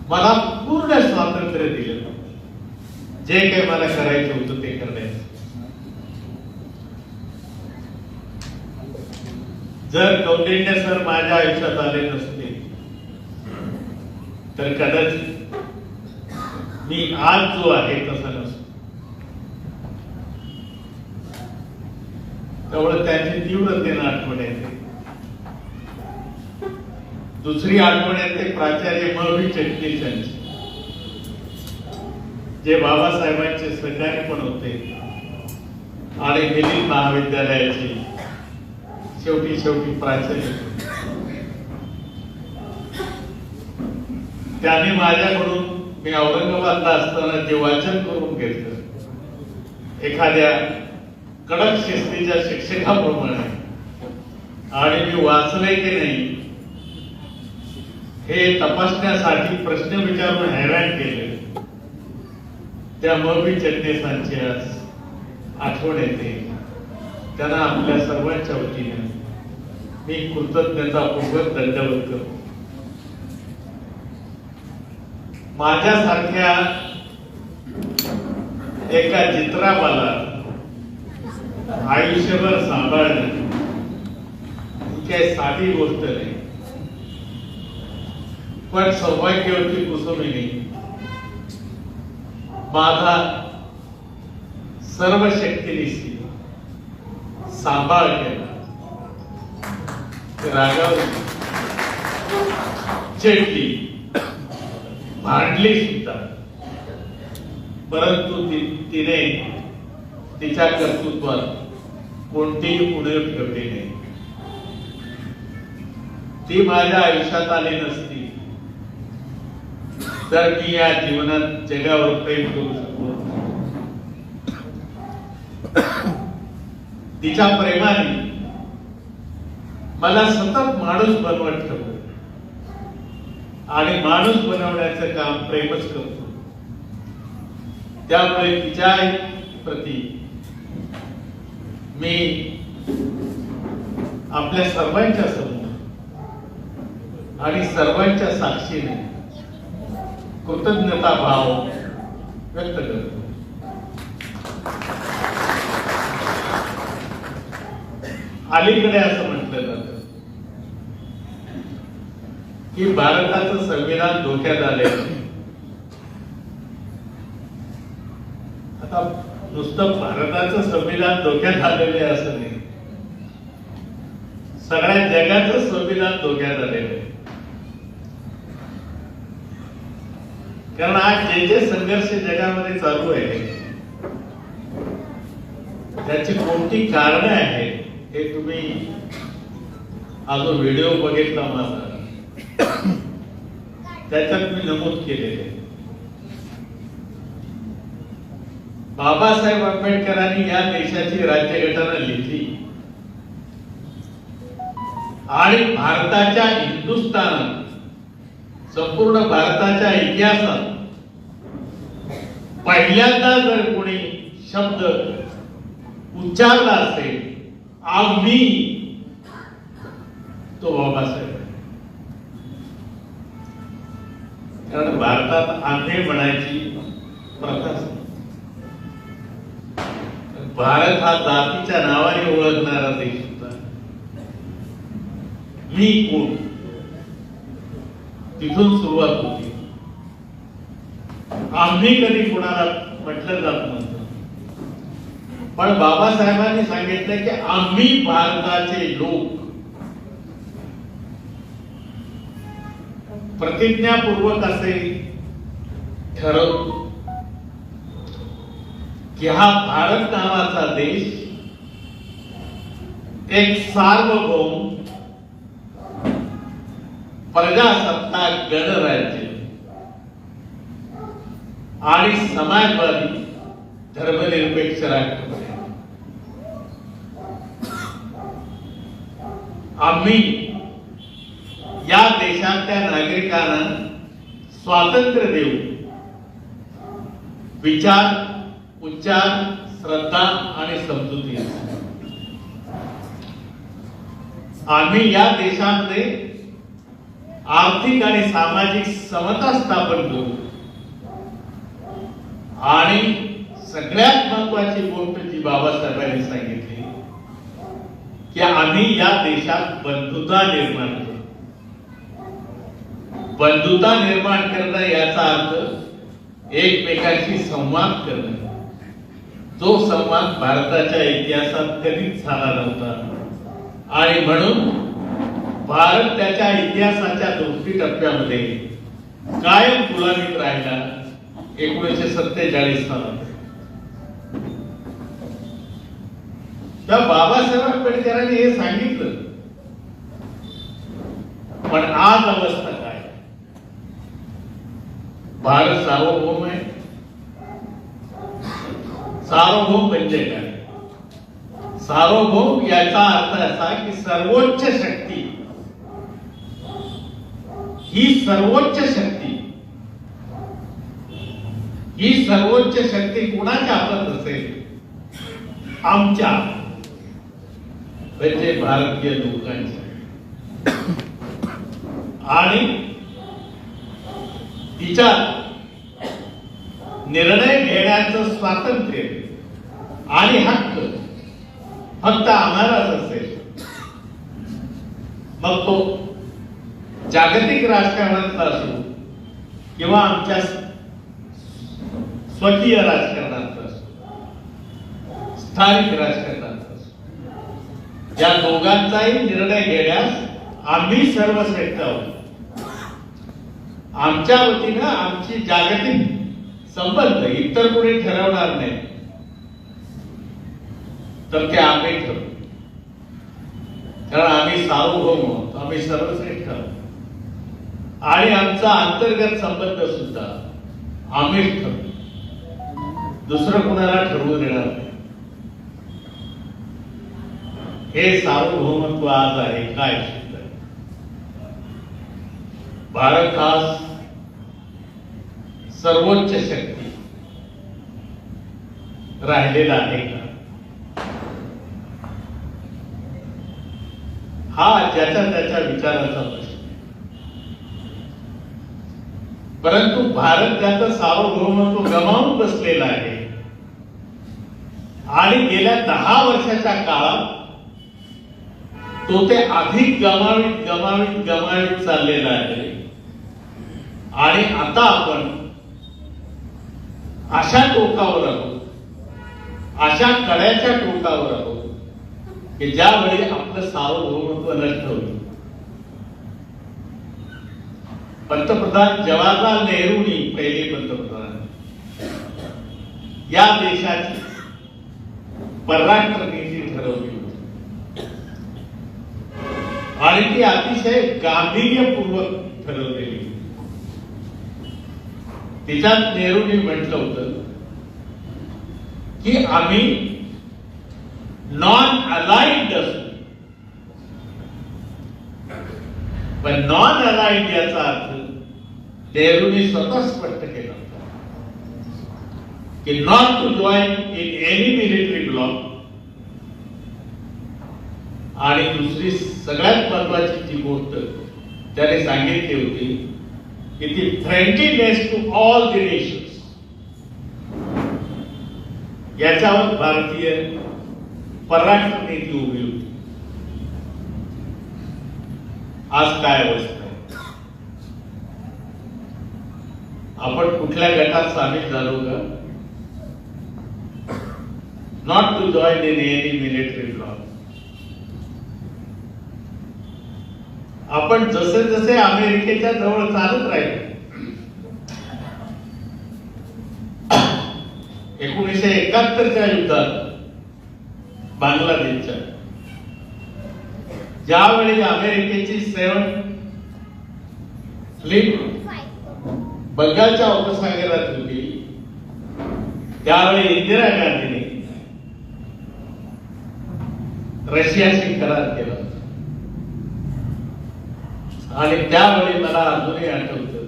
मला पूर्ण स्वातंत्र्य दिलं, जे काही मला करायचं होतं ते करण्याचं. जर कौंडिन्य सर माझ्या आयुष्यात आले नसते तर कदाचित मी आज जो आहे तसा नसतो. त्यामुळे त्यांची तीव्रतेनं आठवण येते. दुसरी आठवण येते प्राचार्य म वि चिटणीस यांची, जे बाबासाहेबांचे सहकारी पण होते आणि मिलिंद महाविद्यालयाची शेवटी प्राचार्य. त्यांनी माझ्याकडून, मी औरंगाबादला असताना जे वाचन करून घेतलं एखाद्या कडक शिस्तीच्या शिक्षकाप्रमाणे, आणि मी वाचले की नाही हे तपासण्यासाठी प्रश्न विचारून हैराण केले, त्या म वि चिटणीसांची आज आठवण येते. त्यांना आपल्या सर्वांच्या वतीने मी कृतज्ञतापूर्वक दंडवत करतो. माझ्यासारख्या एका चित्राबाला आयुष्यभर सांभाळणं ही काही साधी गोष्ट नाही, पण सौभाग्यवती कुसुमिनी माझा सर्व शक्तीनिशी सांभाळ केला. रागावली, चिडली, भांडली सुद्धा, परंतु तिने तिच्या कर्तृत्वात कोणतीही उणीव ठेवली नाही. ती माझ्या आयुष्यात आली नसती तर मी या जीवनात जगावर प्रेम करू शकलो. तिच्या प्रेमाने मला सतत माणूस बनवत ठेवलं आणि माणूस बनवण्याचं काम प्रेमच करतो. त्यामुळे तिच्या प्रती मी आपल्या सर्वांच्या समोर आणि सर्वांच्या साक्षीने कृतज्ञता भाव व्यक्त करतो. अलीकडे असं म्हटलं जातं की भारताचं संविधान धोक्यात आले. आता नुसतं भारताचं संविधान धोक्यात आलेलं आहे असं नाही, सगळ्या जगाचं संविधान धोक्यात आलेलं आहे. कारण आज जे जे संघर्ष जगामध्ये चालू आहे त्याची कोणती कारणं आहेत हे तुम्ही हा जो व्हिडिओ बघितला माझा त्याच्यात मी नमूद केलेले. बाबासाहेब आंबेडकरांनी या देशाची राज्यघटना लिहिली आणि भारताच्या हिंदुस्थानात, संपूर्ण भारताच्या इतिहासात पहिल्यांदा जर कोणी शब्द उच्चारला असेल आम्ही, तो बाबासाहेब. कारण भारतात आम्ही म्हणायची प्रथा. भारत हा जातीच्या नावाने ओळखणारा देश होता. मी कोण तिथून सुरुवात होती. आम्ही कधी कोणाला म्हटलं जात नव्हतं, पण बाबासाहेबांनी सांगितलं की आम्ही भारताचे लोक प्रतिज्ञापूर्वक असे ठरवतो की हा भारत नावाचा देश एक सार्वभौम प्रजासत्ताक गणराज्य आणि समाजवादी धर्मनिरपेक्ष राष्ट्र बनेल. आम्ही या देशातल्या नागरिकांना स्वातंत्र्य देऊ, विचार, उच्चार, श्रद्धा आणि समजुती. आम्ही या देशामध्ये आर्थिक आणि सामाजिक समता स्थापन करू आणि सगळ्यात महत्वाची गोष्ट जी बाबासाहेबांनी सांगितली की आम्ही या देशात बंधुता निर्माण करू. बंधुता निर्माण करणं याचा अर्थ एकमेकांशी संवाद करणं. जो संवाद भारताच्या इतिहासात कधीच झाला नव्हता आणि म्हणून भारत त्याच्या इतिहासाच्या दुसरी टप्प्यामध्ये कायम गुलामीत राहिला 1947 सालात. त्या बाबासाहेब आंबेडकरांनी हे सांगितलं. पण आज अवस्था काय? भारत सार्वभौम आहे. सार्वभौम म्हणजे काय? सार्वभौम याचा अर्थ असा की सर्वोच्च शक्ती, ही सर्वोच्च शक्ती कुणाच्या हातात असेल? आमच्या, म्हणजे भारतीय लोकांच्या. आणि तिच्या निर्णय घेण्याचं स्वातंत्र्य आणि हक्क फक्त आम्हालाच असेल. मग तो जागतिक राजकारणाचा असो किंवा आमच्या स्वकीय राजकारणाचा असो, स्थानिक राजकारणाचा असो, या दोघांचाही निर्णय घेण्यास आम्ही सर्वश्रेष्ठ आहोत. आमच्या वतीनं आमची जागतिक संबंध इतर कोणी ठरवणार नाही, तर ते आम्ही ठरवू. कारण आम्ही सार्वभौम आहोत, आम्ही सर्वश्रेष्ठ आहोत आणि आमचा अंतर्गत संबंध सुद्धा आम्हीच ठरवू. दुसरं कुणाला ठरवू देणार नाही. हे सार्वभौमत्व आज आहे काय? भारत हा सर्वोच्च शक्ती राहिलेला आहे का? हा ज्याच्या त्याच्या विचाराचा प्रश्न. परंतु भारत त्याचं सार्वभौमत्व गमावून बसलेला आहे आणि गेल्या 10 वर्षाच्या काळात तो ते अधिक गमावित चाललेला आहे. आणि आता आपण अशा टोकावर आहोत, अशा कड्याच्या टोकावर आहोत की ज्यावेळी आपलं सार्वभौमत्व नष्ट होईल. पंतप्रधान जवाहरलाल नेहरूंनी, पहिले पंतप्रधान, या देशाची परराष्ट्र नीती ठरवली होती आणि ती अतिशय गांभीर्यपूर्वक ठरवलेली. तिच्यात नेहरूंनी म्हटलं होतं की आम्ही नॉन अलाइन्ड असू. पण नॉन अलाइन्ड याचा अर्थ नेहरूंनी स्वतः स्पष्ट केला होता की not to join in any military bloc. आणि दुसरी सगळ्यात महत्वाची जी गोष्ट त्याने सांगितली होती की ती friendliness to all the nations. याच्यावर भारतीय परराष्ट्र नीती उभी होती. आज काय अवस्था आहे? आपण कुठल्या गटात सामील झालो का? Not to join in any military bloc. आपण जसे जसे अमेरिकेच्या जवळ चालत राहिलो, 1971च्या युद्धात बांगलादेशच्या ज्यावेळी अमेरिकेची 7 फ्लीट बंगालच्या उपसागरात होती त्यावेळी इंदिरा गांधीने रशियाशी करार केला होता. आणि त्यावेळी मला अजूनही आठवतं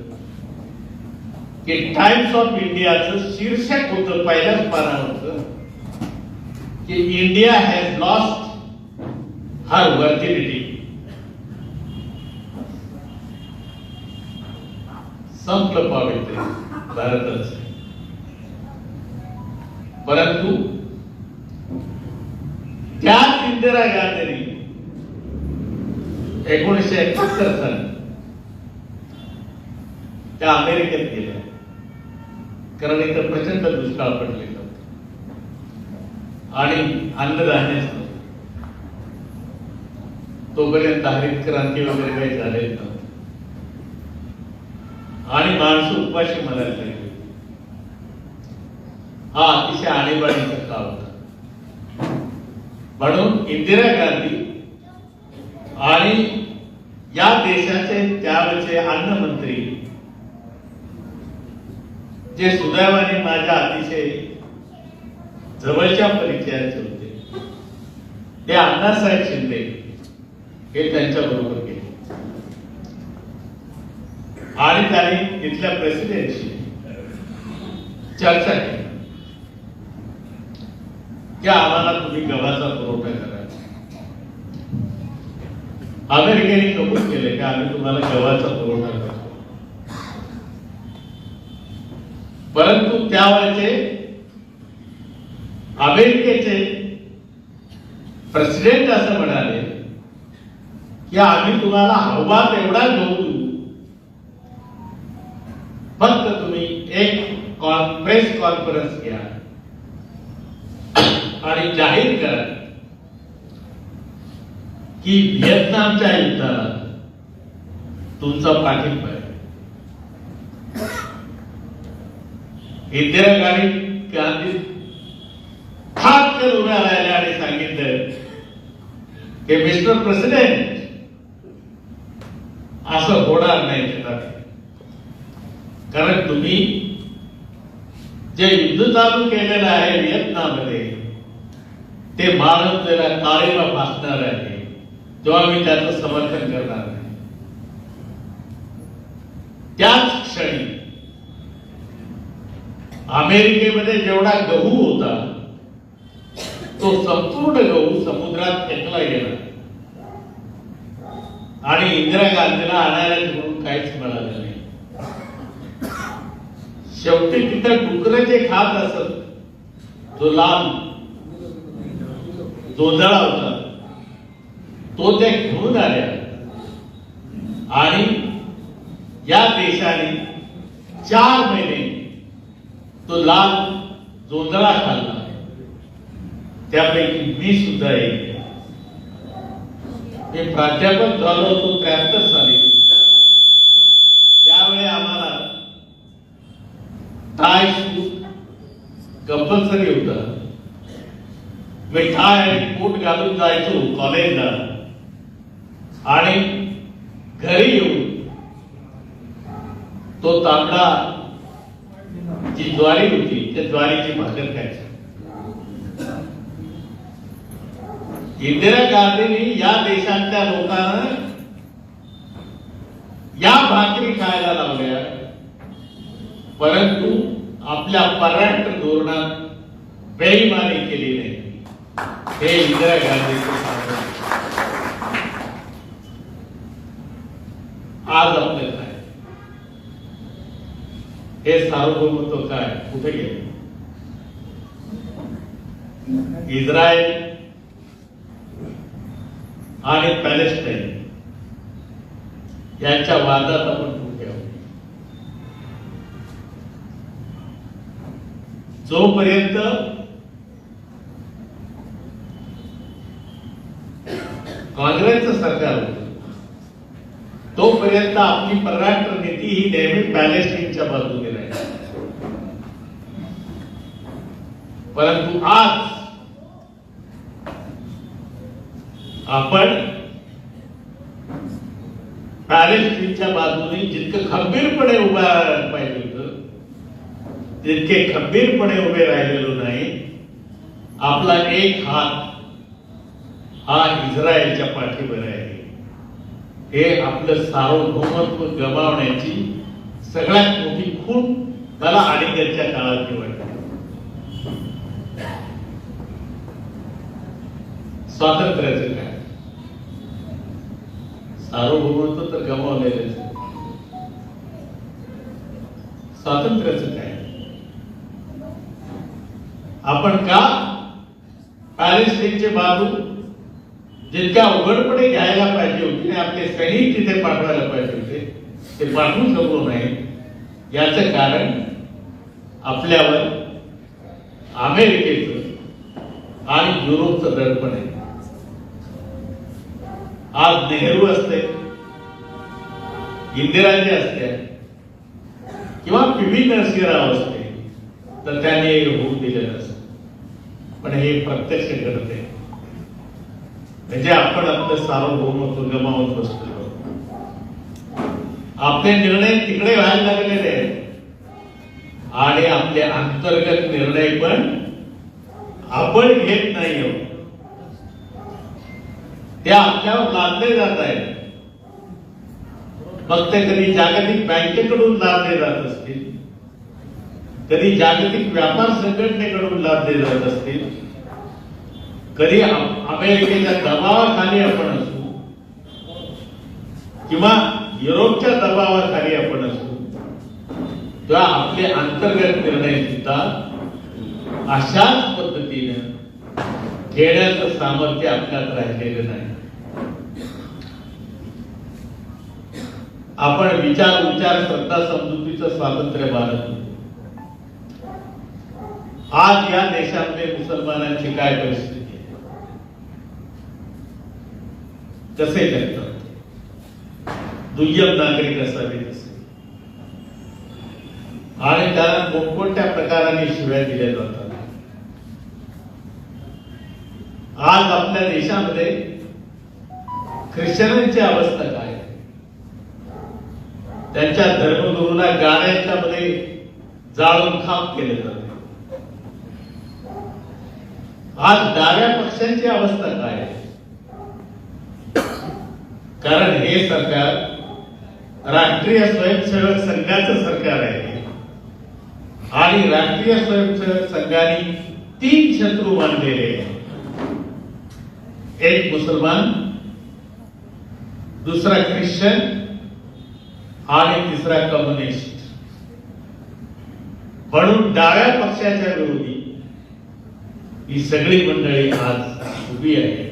की टाइम्स ऑफ इंडियाचं शीर्षक होतं पहिल्याच पानावरचं की India has lost her virginity. संपलं पावित्र्य भारताचं. परंतु त्याच इंदिरा गांधींनी 1971 साली त्या अमेरिकेत गेल्या, कारण इथं प्रचंड दुष्काळ पडलेला होता आणि अन्नधान्य नव्हतं. तोपर्यंत हरित क्रांती वगैरे काही झालेलं नव्हतं आणि माणसं उपाशी मरायला लागली. हा अतिशय आणीबाणीचा काळ होता. म्हणून इंदिरा गांधी आणि या देशाचे त्यावेळचे अन्नमंत्री जे सुदैवाने माझ्या अतिशय जवळच्या परिचयाचे होते ते अण्णासाहेब शिंदे हे त्यांच्या बरोबर गेले आणि त्यांनी तिथल्या प्रेसिडेंटशी चर्चा केली की आम्हाला तुम्ही गव्हाचा पुरवठा करायचा. अमेरिकेने कबूल केले की आम्ही तुम्हाला गव्हाचा पुरवठा करतो. परंतु त्यावेळेचे अमेरिकेचे प्रेसिडेंट असं म्हणाले की आम्ही तुम्हाला हवा तेवढा गहू देऊ, फक्त तुम्ही एक प्रेस कॉन्फरन्स घ्या आणि जाहीर करा की व्हिएतनामच्या युद्धाला तुमचा पाठिंबा आहे. इंदिरा गांधी ठाकरे उभ्या राहिल्या आणि सांगितलं की मिस्टर प्रेसिडेंट असं होणार नाही जगात, कारण तुम्ही जे युद्ध चालू केलेलं आहे व्हिएतनाममध्ये ते मानवतेला काळीमा फासणार आहे, तेव्हा मी त्याचं समर्थन करणार नाही. त्याच क्षणी अमेरिकेमध्ये जेवढा गहू होता तो संपूर्ण गहू समुद्रात फेकला गेला आणि इंदिरा गांधीला आणायला म्हणून काहीच मिळालं नाही. शेवटी तिथं डुकर जे खात असत जो लांब जोंधळा होता तो त्या घेऊन आल्या आणि या देशाने 4 महिने तो लाल जोंधळा खाल्ला. त्यापैकी मी सुद्धा एक. मी प्राध्यापक झालो होतो 73 साली. त्यावेळी आम्हाला टाय सूट कंपल्सरी होता. मी टाय आणि कोट घालून जायचो कॉलेजला आणि घरी येऊन तो तांबडा जी ज्वारी होती त्या ज्वारीची भाकर खायची. इंदिरा गांधींनी या देशातल्या लोकांना या भाकरी खायला लावल्या, परंतु आपल्या परराष्ट्र धोरणात बेईमानी केली नाही. हे इंदिरा गांधींचं सांगणं. आज आपलं काय हे सार्वभौमत्व काय कुठे गेले? इस्रायल आणि पॅलेस्टाईन यांच्या वादात आपण कुठे आहोत? जोपर्यंत काँग्रेसचं सरकार होतं तोपर्यंत आपली परराष्ट्र नीती ही नेहमी पॅलेस्टाईनच्या बाजूने राहील. परंतु आज आपण पॅलेस्टाईनच्या बाजूने जितकं खंबीरपणे उभा राहायला पाहिजे होतं जितके खंबीरपणे उभे राहिलेलो नाही. आपला एक हात हा इस्रायलच्या पाठीवर आहे. हे आपलं सार्वभौमत्व गमावण्याची सगळ्यात मोठी खूण मला अलीकडच्या काळात वाटते. स्वातंत्र्याचं काय, सार्वभौमत्व तर गमावलेलंच आहे. स्वातंत्र्याचं काय, आपण का पॅलेस्टाईनचे बाजू जितक्या उघडपणे घ्यायला पाहिजे होते आणि आपले सैनिक तिथे पाठवायला पाहिजे होते ते पाठवू शकलो नाही. याचं कारण आपल्यावर अमेरिकेचं आणि युरोपचं दडपण आहे. आज नेहरू असते, इंदिराजी असते किंवा पी.व्ही. नरसिंहराव असते तर त्यांनी हे होऊ दिलेलं असतं. पण हे प्रत्यक्ष घडते म्हणजे आपण आपलं सार्वभौमत्व गमावून बसतो. आपले निर्णय तिकडे व्हायला लागलेले आहेत आणि आपले अंतर्गत निर्णय पण आपण घेत नाही आहोत. ते आपल्यावर लादले जात आहेत. मग ते कधी जागतिक बँकेकडून लादले जात असतील, कधी जागतिक व्यापार संघटनेकडून लादले जात असतील, कधी अमेरिकेच्या दबावाखाली आपण असू किंवा युरोपच्या दबावाखाली आपण असू, तेव्हा आपले अंतर्गत निर्णय सुद्धा अशाच पद्धतीने घेण्याचं सामर्थ्य आपल्यात राहिलेलं नाही. आपण विचार श्रद्धा समजुतीचं स्वातंत्र्य मानत होतो. आज या देशामध्ये मुसलमानांची काय परिस्थिती आहे, कसे जगतात, दुय्यम नागरिक असावे तसे, आणि त्याला कोणकोणत्या प्रकाराने शिव्या दिल्या जातात. आज आपल्या देशामध्ये ख्रिश्चनांची अवस्था काय, त्यांच्या धर्मगुरूंना गाड्यांच्या मध्ये जाळून खाक केले जाते. आज डाव्या पक्षांची अवस्था काय आहे, कारण हे सरकार राष्ट्रीय स्वयंसेवक संघाचं सरकार आहे आणि राष्ट्रीय स्वयंसेवक संघाने 3 शत्रू मानलेले आहेत. एक मुसलमान, दुसरा ख्रिश्चन आणि तिसरा कम्युनिस्ट. म्हणून डाव्या पक्षाच्या विरोधी ही सगळी मंडळी आज उभी आहे.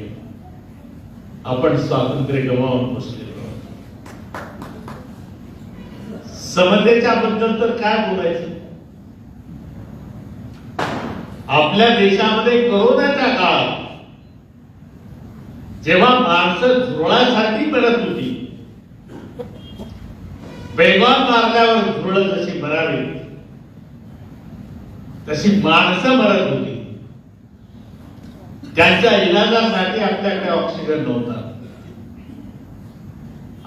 आपण स्वातंत्र्य गमावून बसलेलो आहोत. समतेच्या बद्दल तर काय बोलायचं. आपल्या देशामध्ये कोरोनाच्या काळात जेव्हा माणसं झुरळासाठी मरत होती, बेगवान मारल्यावर झुरळ जशी मरावी तशी माणसं मरत होती. त्यांच्या इलाजासाठी आपल्याकडे ऑक्सिजन नव्हता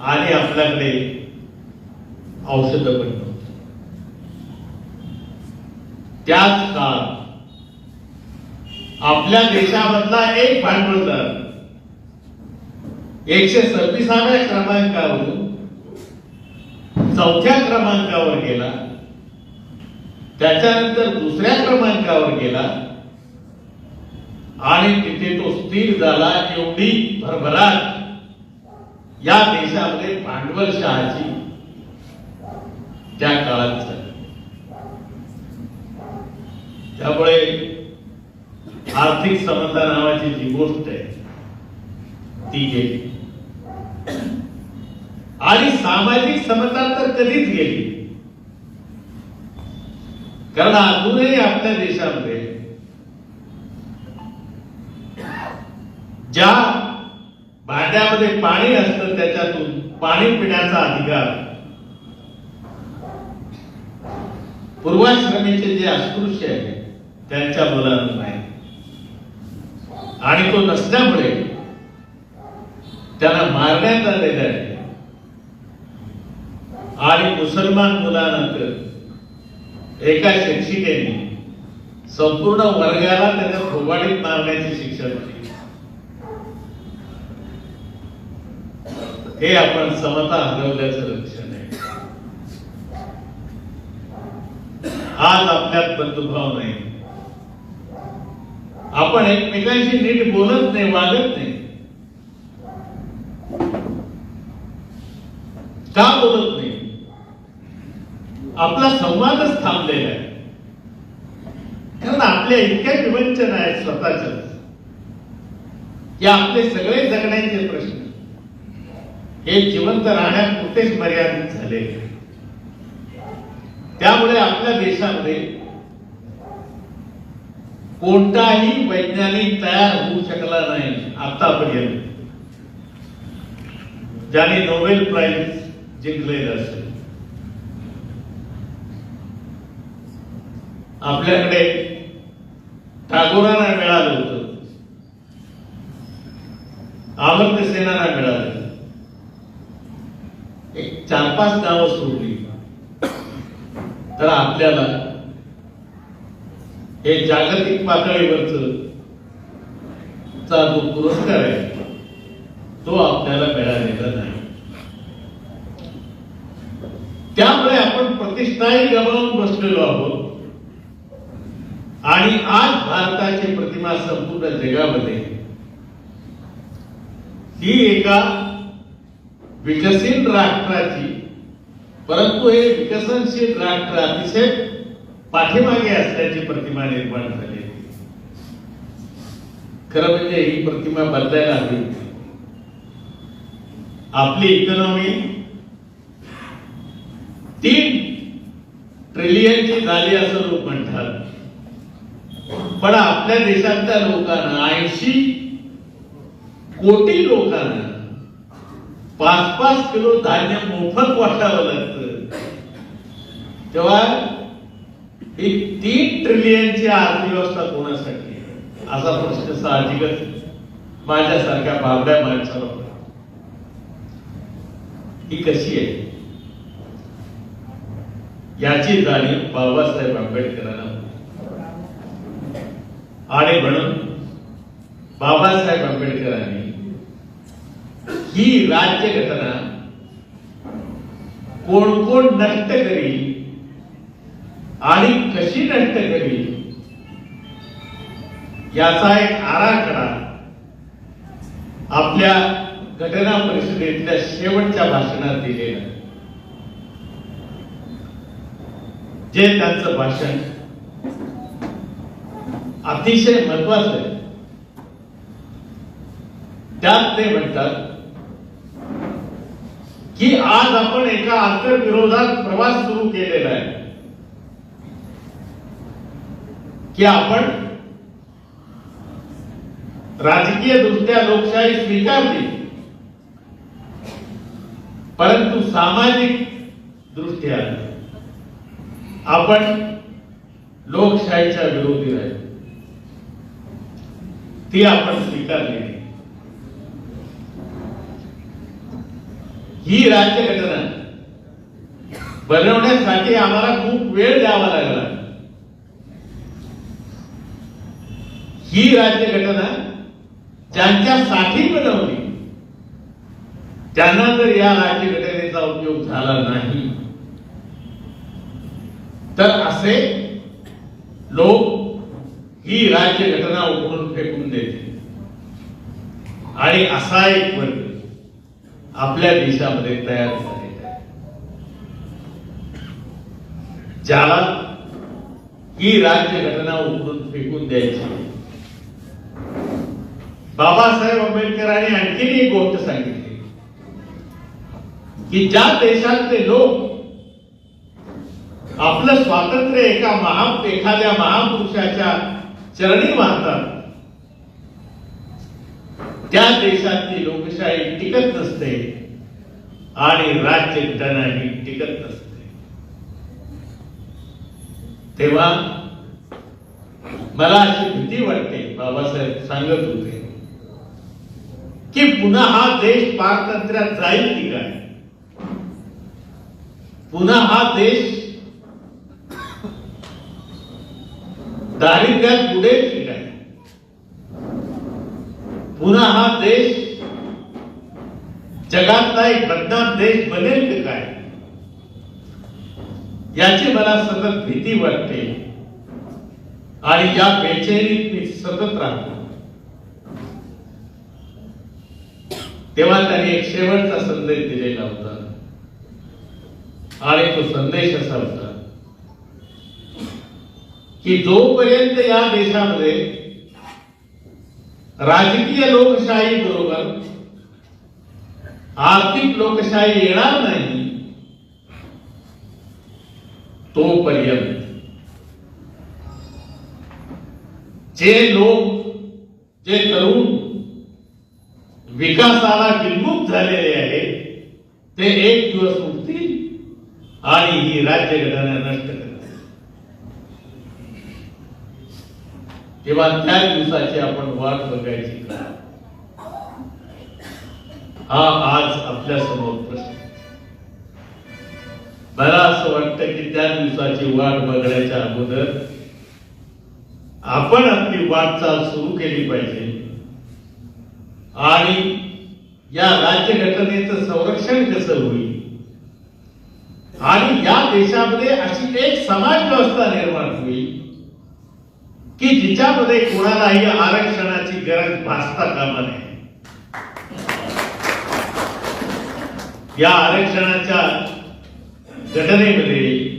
आणि आपल्याकडे औषध पण नव्हती. त्याच काळात आपल्या देशामधला एक भांडवलदार 126व्या क्रमांकावरून 4थ्या क्रमांकावर गेला, त्याच्यानंतर 2ऱ्या क्रमांकावर गेला आणि तिथे तो स्थिर झाला. एवढी भरभराट या देशामध्ये भांडवलशाहाची त्या काळात झाली. त्यामुळे आर्थिक समता नावाची जी गोष्ट आहे ती गेली आणि सामाजिक समता तर कधीच गेली. कारण अजूनही आपल्या देशामध्ये ज्या भांड्यामध्ये पाणी असतं त्याच्यातून पाणी पिण्याचा अधिकार पूर्वाश्रमीचे जे अस्पृश्य आहे त्यांच्या मुलांना नाही आणि तो नसल्यामुळे त्यांना मारण्यात आलेलं आहे. आणि मुसलमान मुलांना तर एका शिक्षिकेने संपूर्ण वर्गाला त्याच्या थोबाडीत मारण्याची शिक्षा दिली. हे आपण समता हरवल्याचं लक्षण आहे. आज आपल्यात बंधुभाव नाही. आपण एकमेकांशी नीट बोलत नाही, वागत नाही. का बोलत नाही? आपला संवादच थांबलेला आहे. कारण आपल्या इतक्या विवंचना आहेत स्वतःच्याच की आपले सगळे जगण्याचे प्रश्न हे जिवंत राहण्यापुरतेच मर्यादित झाले. त्यामुळे आपल्या देशामध्ये कोणताही वैज्ञानिक तयार होऊ शकला नाही आतापर्यंत ज्याने नोबेल प्राइज जिंकलेलं असेल. आपल्याकडे टागोरांना मिळालं होतं, अमर्त्य सेनाला मिळालं. एक 4-5 नावं सोडली तर आपल्याला हे जागतिक पातळीवरच जो पुरस्कार आहे तो आपल्याला मिळालेला नाही. त्यामुळे आपण प्रतिष्ठाही गमावून बसलेलो आहोत. आणि आज भारताची प्रतिमा संपूर्ण जगामध्ये ही एका विकसित राष्ट्राची, परंतु हे विकसनशील राष्ट्र अतिशय पाठीमागे असल्याची प्रतिमा निर्माण झाली. खरं म्हणजे ही प्रतिमा बदलायला हवी. आपली इकॉनॉमी 3 ट्रिलियनची झाली असं लोक म्हणतात, पण आपल्या देशातल्या लोकांना 80 कोटी लोकांना 5-5 किलो धान्य मोफत वाटावं लागतं. तेव्हा ही 3 ट्रिलियनची अर्थव्यवस्था कोणासाठी असा प्रश्न साहजिकच माझ्यासारख्या बाबड्या माणसाला पडतो. ही कशी आहे याची जाणीव बाबासाहेब आंबेडकरांना. आणि म्हणून बाबासाहेब आंबेडकरांनी ही राज्यघटना कोण कोण नष्ट करील आणि कशी नष्ट करील याचा एक आराखडा आपल्या घटना परिषदेतल्या शेवटच्या भाषणात दिलेला. जे त्यांचं भाषण अतिशय महत्वाचं आहे. त्यात ते म्हणतात की आज आपण एका आंतरविरोधात प्रवास सुरू केलेला आहे की आपण राजकीय दृष्ट्या लोकशाही स्वीकारली, परंतु सामाजिक दृष्ट्या आपण लोकशाहीच्या विरोधी राहिलो. ती आपण स्वीकारली नाही. ही राज्यघटना बनवण्यासाठी आम्हाला खूप वेळ द्यावा लागला. ही राज्यघटना ज्यांच्यासाठी बनवली त्यांना जर या राज्यघटनेचा उपयोग झाला नाही तर असे लोक ही राज्यघटना उघडून फेकून देतील. आणि असा एक वर्ग आपल्या देशामध्ये तयार झालेला आहे ज्याला ही राज्यघटना उघडून फेकून द्यायची. बाबासाहेब आंबेडकरांनी आणखी एक गोष्ट सांगितली की ज्या देशातले लोक आपलं स्वातंत्र्य एखाद्या महापुरुषाच्या चरणी वाहतात त्या देशातली लोकशाही टिकत नसते आणि राज्यघटना ही टिकत नसते. तेव्हा मला अशी भीती वाटते, बाबासाहेब सांगत होते की पुन्हा हा देश पारतंत्र्यात जाईल की काय, पुन्हा हा देश दारिद्र्यात बुडेल की काय? पुन्हा हा देश जगातला एक बदनाम देश बनेल की काय, याची मला सतत भीती वाटते आणि या बेचैनीत मी सतत राहतो. तेव्हा त्यांनी एक शेवटचा संदेश दिलेला होता आणि तो संदेश असा होता की जोपर्यंत या देशामध्ये राजकीय लोकशाही बरोबर आर्थिक लोकशाही येणार नाही, तोपर्यंत जे लोक, जे तरुण विकासाला विमुख झालेले आहेत ते एक दिवस उठतील आणि ही राज्यघटना नष्ट करतील. तेव्हा त्या दिवसाची आपण वाट बघायची का? हा आज आपल्या समोर प्रश्न. मला असं वाटतं की त्या दिवसाची वाट बघण्याच्या अगोदर आपण आपली वाटचाल सुरू केली पाहिजे आणि या राज्यघटनेचं संरक्षण कसं होईल आणि या देशामध्ये अशी एक समाज व्यवस्था निर्माण होईल की जिच्यामध्ये कोणालाही आरक्षणाची गरज भासता कामा नये. या आरक्षणाच्या घटनेमध्ये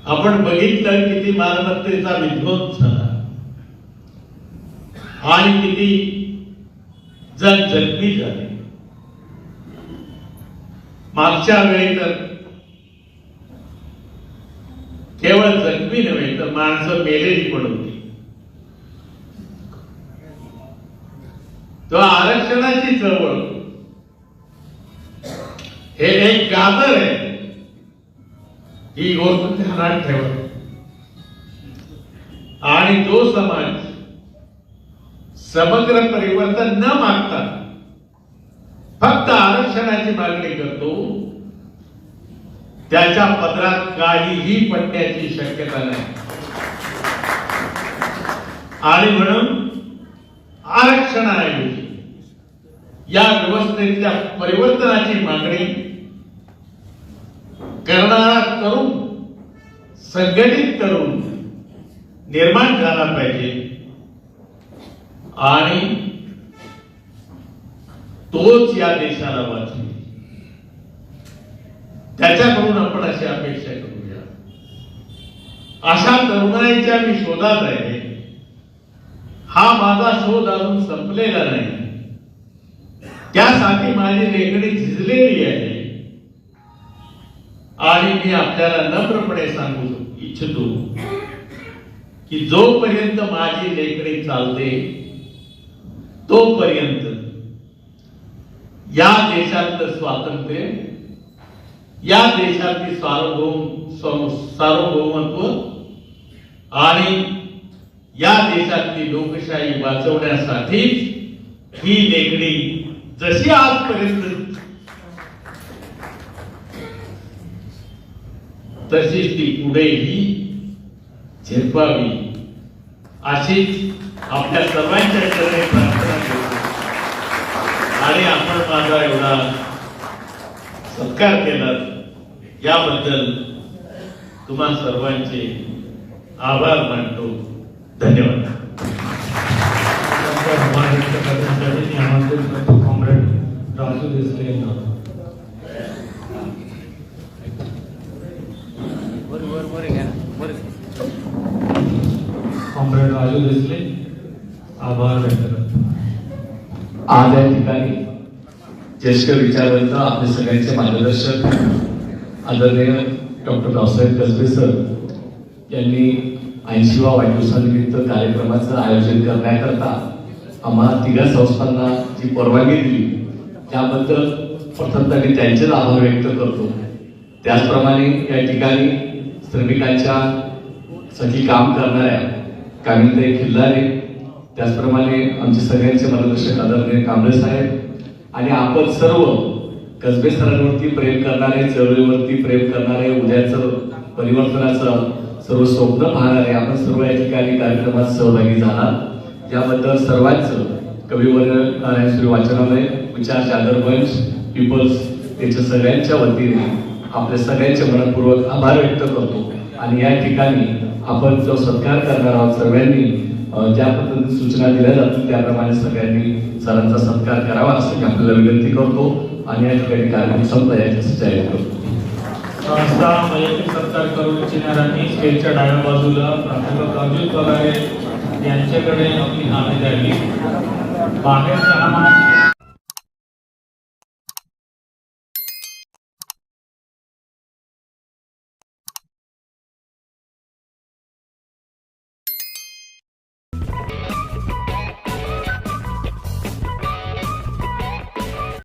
आपण बघितलं किती मालमत्तेचा विध्वंस झाला आणि किती जण जखमी झाले. मागच्या वेळी तर केवळ जखमी नव्हे तर माणसं मेलेली पण होती. तो आरक्षणाची चळवळ हे एक गाजर आहे, ही गोष्ट ध्यानात ठेवा. आणि जो समाज समग्र परिवर्तन न मागता फक्त आरक्षणाची मागणी करतो त्याच्या पदरात काहीही पडण्याची शक्यता नाही. आणि म्हणून आरक्षणाऐवजी या व्यवस्थेतल्या परिवर्तनाची मागणी करणारा तरुण, संघटित तरुण निर्माण झाला पाहिजे आणि तोच या देशाला वाचवेल. त्याच्याकडून आपण अशी अपेक्षा करूया. अशा तरुणाईच्या मी शोधात आहे. हा माझा शोध अजून संपलेला नाही. त्यासाठी माझी लेखणी झिजलेली आहे आणि मी आपल्याला नम्रपणे सांगू इच्छितो की जोपर्यंत माझी लेखणी चालते तोपर्यंत या देशातलं स्वातंत्र्य, या देशातली सार्वभौमत्व आणि या देशातली लोकशाही वाचवण्यासाठी ही लेखणी जशी आजपर्यंत तशीच ती पुढेही झेपावी अशीच आपल्या सर्वांच्या चरणी प्रार्थना करतो. आणि आपण माझा एवढा सत्कार केला याबद्दल तुम्हा सर्वांचे आभार मानतो. धन्यवाद. कॉम्रेड राजू देसले यांना कॉम्रेड राजू देसले आभार व्यक्त करतो. आज या ठिकाणी ज्येष्ठ विचारवंत आपले सगळ्यांचे मार्गदर्शक आदरणीय डॉक्टर रावसाहेब कसबे सर यांनी 80वा वाढदिवसानिमित्त कार्यक्रमाचं आयोजन करण्याकरता आम्हाला तिघा संस्थांना जी परवानगी दिली त्याबद्दल प्रथमतः मी त्यांचेच आभार व्यक्त करतो. त्याचप्रमाणे या ठिकाणी श्रमिकांच्या साठी काम करणाऱ्या कामिनीताई खिल्लारे, त्याचप्रमाणे आमचे सगळ्यांचे मार्गदर्शक आदरणीय कांबळे साहेब आणि आपण सर्व कसबे सरांवरती प्रेम करणारे, चळवळीवरती प्रेम करणारे, उद्याचं परिवर्तनाचं सर्व स्वप्न पाहणारे आपण सर्व या ठिकाणी कार्यक्रमात सहभागी झाला, याबद्दल सर्वांचं कविवर्य नारायण श्री वाचनालय, विचार जागर मंच, पीपल्स याच्या सगळ्यांच्या वतीने आपल्या सगळ्यांचे मनपूर्वक आभार व्यक्त करतो. आणि या ठिकाणी आपण जो सत्कार करणार आहोत सर्वांनी ज्या पद्धतीने सूचना दिल्या जातील त्याप्रमाणे सगळ्यांनी सरांचा सत्कार करावा असं आपल्याला विनंती करतो आणि या ठिकाणी कार्यक्रम संपला याची जाहीर करतो. संस्था वैयक्तिक सत्कार करून इच्छिणाऱ्यांनी स्टेजच्या डाव्या बाजूला प्राध्यापक अब्दुल पगारे यांच्याकडे आपली नावे द्यावी. बाहेर